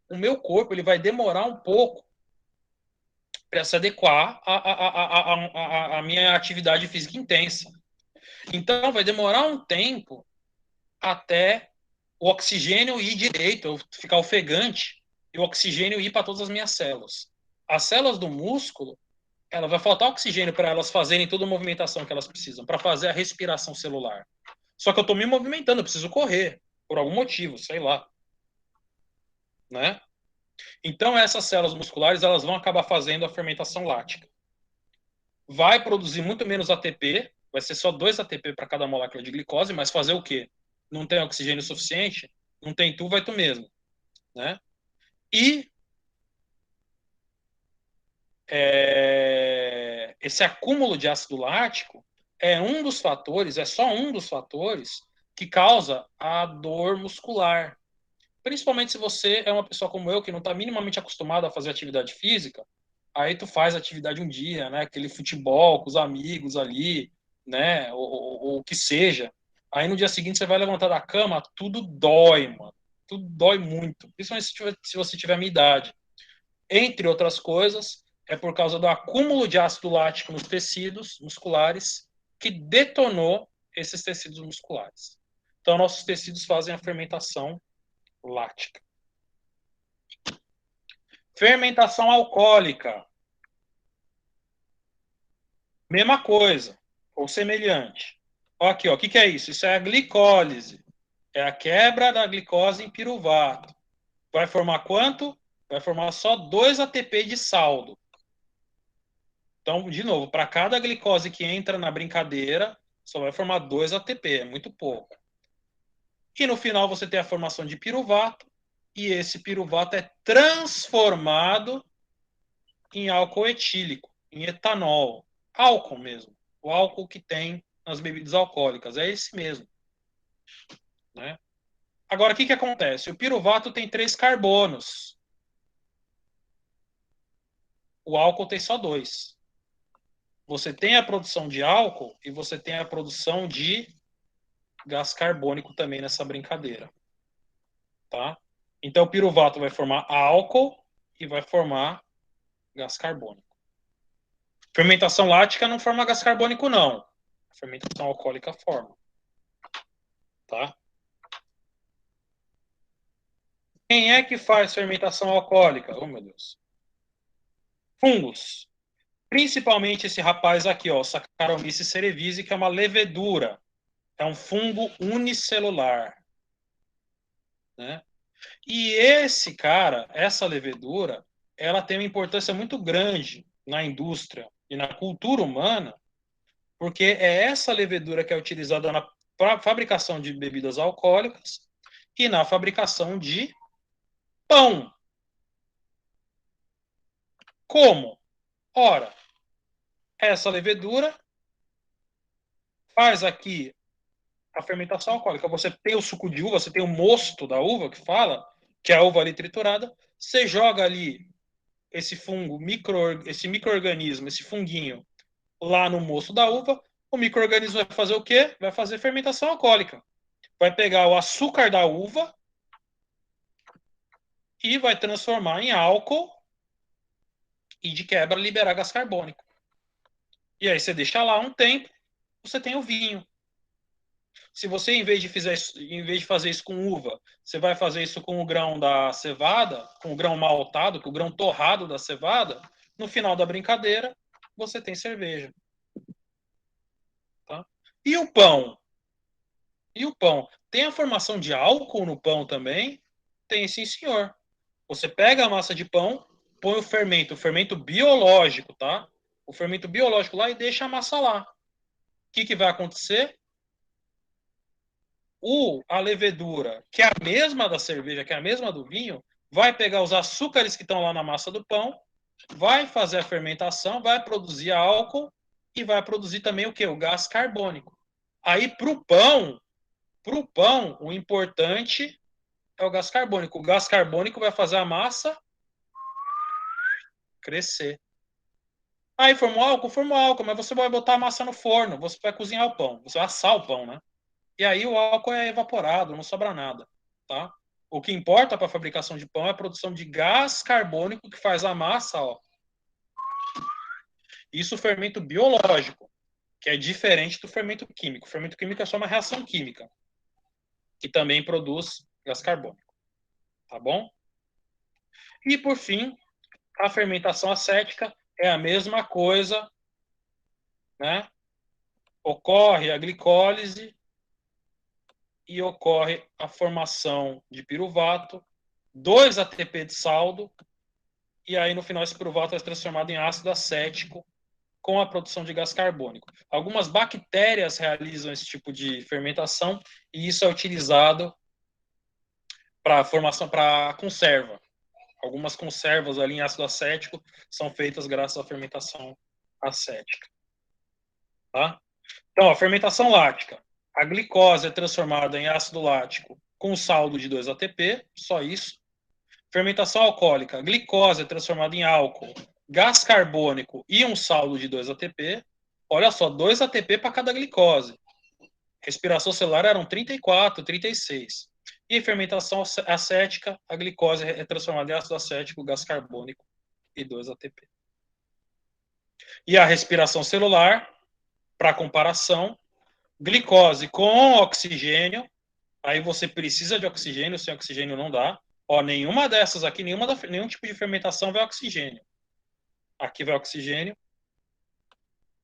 o meu corpo ele vai demorar um pouco para se adequar à minha atividade física intensa. Então, vai demorar um tempo até o oxigênio ir direito, eu ficar ofegante, e o oxigênio ir para todas as minhas células. As células do músculo, ela vai faltar oxigênio para elas fazerem toda a movimentação que elas precisam, para fazer a respiração celular. Só que eu estou me movimentando, eu preciso correr, por algum motivo, sei lá. Né? Então, essas células musculares elas vão acabar fazendo a fermentação lática. Vai produzir muito menos ATP, vai ser só 2 ATP para cada molécula de glicose, mas fazer o quê? Não tem oxigênio suficiente? Não tem tu, vai tu mesmo. Né? E esse acúmulo de ácido lático é um dos fatores, é só um dos fatores que causa a dor muscular. Principalmente se você é uma pessoa como eu, que não está minimamente acostumado a fazer atividade física, aí tu faz atividade um dia, né? Aquele futebol com os amigos ali, né? Ou o que seja. Aí no dia seguinte você vai levantar da cama, tudo dói, mano. Tudo dói muito. Principalmente se você tiver a minha idade. Entre outras coisas, é por causa do acúmulo de ácido lático nos tecidos musculares que detonou esses tecidos musculares. Então, nossos tecidos fazem a fermentação lática. Fermentação alcoólica. Mesma coisa, ou semelhante. Ó, aqui, ó, o que, que é isso? Isso é a glicólise. É a quebra da glicose em piruvato. Vai formar quanto? Vai formar só 2 ATP de saldo. Então, de novo, para cada glicose que entra na brincadeira, só vai formar 2 ATP, é muito pouco. E no final você tem a formação de piruvato, e esse piruvato é transformado em álcool etílico, em etanol. Álcool mesmo. O álcool que tem nas bebidas alcoólicas. É esse mesmo. Né? Agora, o que acontece? O piruvato tem 3 carbonos. O álcool tem só 2. Você tem a produção de álcool e você tem a produção de gás carbônico também nessa brincadeira. Tá? Então, o piruvato vai formar álcool e vai formar gás carbônico. Fermentação lática não forma gás carbônico, não. A fermentação alcoólica forma. Tá? Quem é que faz fermentação alcoólica? Oh, meu Deus. Fungos. Principalmente esse rapaz aqui, ó, Saccharomyces cerevisiae, que é uma levedura. É um fungo unicelular, né? E esse cara, essa levedura, ela tem uma importância muito grande na indústria e na cultura humana, porque é essa levedura que é utilizada na fabricação de bebidas alcoólicas e na fabricação de pão. Como? Ora, essa levedura faz aqui a fermentação alcoólica. Você tem o suco de uva, você tem o mosto da uva, que fala, que é a uva ali triturada, você joga ali esse fungo, esse micro-organismo, esse funguinho, lá no mosto da uva, o micro-organismo vai fazer o quê? Vai fazer fermentação alcoólica. Vai pegar o açúcar da uva e vai transformar em álcool e, de quebra, liberar gás carbônico. E aí você deixa lá um tempo, você tem o vinho. Se você, em vez de fazer isso com uva, você vai fazer isso com o grão da cevada, com o grão maltado, com o grão torrado da cevada, no final da brincadeira, você tem cerveja. Tá? E o pão? E o pão? Tem a formação de álcool no pão também? Tem, sim, senhor. Você pega a massa de pão, põe o fermento biológico, tá? O fermento biológico lá e deixa a massa lá. O que vai acontecer? A levedura, que é a mesma da cerveja, que é a mesma do vinho, vai pegar os açúcares que estão lá na massa do pão, vai fazer a fermentação, vai produzir álcool e vai produzir também o quê? O gás carbônico. Aí, para o pão, o importante é o gás carbônico. O gás carbônico vai fazer a massa crescer. Aí formou álcool, mas você vai botar a massa no forno, você vai cozinhar o pão, você vai assar o pão, né? E aí o álcool é evaporado, não sobra nada, tá? O que importa para a fabricação de pão é a produção de gás carbônico que faz a massa, ó. Isso é o fermento biológico, que é diferente do fermento químico. O fermento químico é só uma reação química, que também produz gás carbônico, tá bom? E por fim, a fermentação acética é a mesma coisa, né? Ocorre a glicólise e ocorre a formação de piruvato, 2 ATP de saldo, e aí no final esse piruvato é transformado em ácido acético com a produção de gás carbônico. Algumas bactérias realizam esse tipo de fermentação e isso é utilizado para formação, para conserva. Algumas conservas ali em ácido acético são feitas graças à fermentação acética. Tá? Então, a fermentação lática. A glicose é transformada em ácido lático com saldo de 2 ATP, só isso. Fermentação alcoólica. A glicose é transformada em álcool, gás carbônico e um saldo de 2 ATP. Olha só, 2 ATP para cada glicose. Respiração celular eram 34, 36. E em fermentação acética, a glicose é transformada em ácido acético, gás carbônico e 2 ATP. E a respiração celular, para comparação, glicose com oxigênio, aí você precisa de oxigênio, sem oxigênio não dá. Ó, nenhuma dessas aqui, nenhum tipo de fermentação vai oxigênio. Aqui vai oxigênio,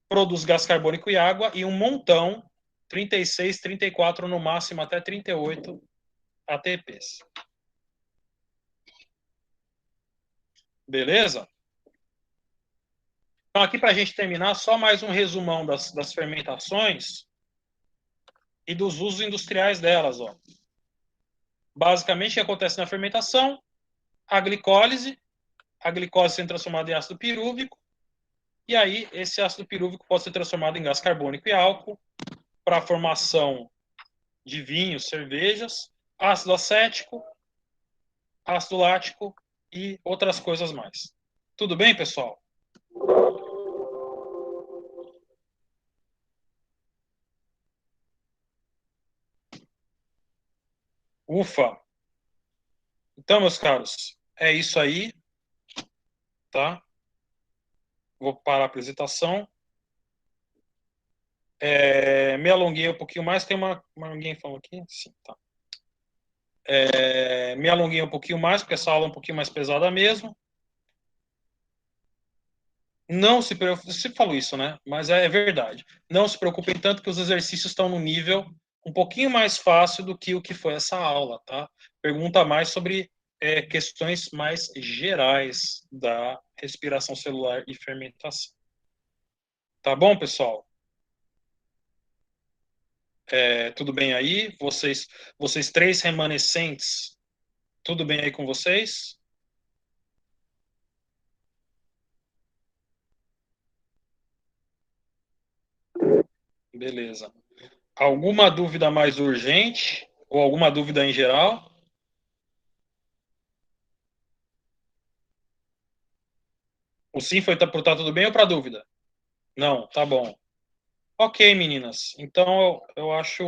produz gás carbônico e água, e um montão, 36, 34, no máximo até 38 ATPs. Beleza? Então, aqui para a gente terminar, só mais um resumão das fermentações e dos usos industriais delas. Ó. Basicamente, o que acontece na fermentação? A glicose sendo transformada em ácido pirúvico, e aí esse ácido pirúvico pode ser transformado em gás carbônico e álcool para a formação de vinhos, cervejas, ácido acético, ácido lático e outras coisas mais. Tudo bem, pessoal? Ufa! Então, meus caros, é isso aí, tá? Vou parar a apresentação. Me alonguei um pouquinho mais, tem alguém falando aqui? Sim, tá. Me alonguei um pouquinho mais, porque essa aula é um pouquinho mais pesada mesmo. Não se preocupe, você falou isso, né? Mas é verdade. Não se preocupem tanto que os exercícios estão no nível um pouquinho mais fácil do que o que foi essa aula, tá? Pergunta mais sobre questões mais gerais da respiração celular e fermentação. Tá bom, pessoal? Tudo bem aí? Vocês três remanescentes, tudo bem aí com vocês? Beleza. Alguma dúvida mais urgente? Ou alguma dúvida em geral? O sim foi por tá tudo bem ou para dúvida? Não, tá bom. Ok, meninas. Então eu acho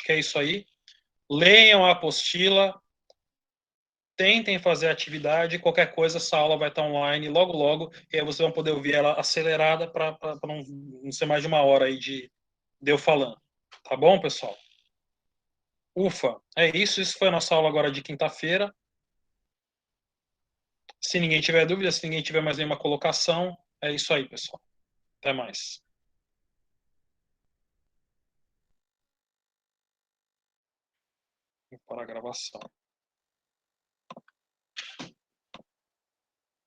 que é isso aí. Leiam a apostila, tentem fazer a atividade, qualquer coisa, essa aula vai estar online logo, logo, e aí vocês vão poder ouvir ela acelerada para não ser mais de uma hora aí de eu falando. Tá bom, pessoal? Ufa, é isso. Isso foi a nossa aula agora de quinta-feira. Se ninguém tiver dúvida, se ninguém tiver mais nenhuma colocação, é isso aí, pessoal. Até mais. Vou parar a gravação.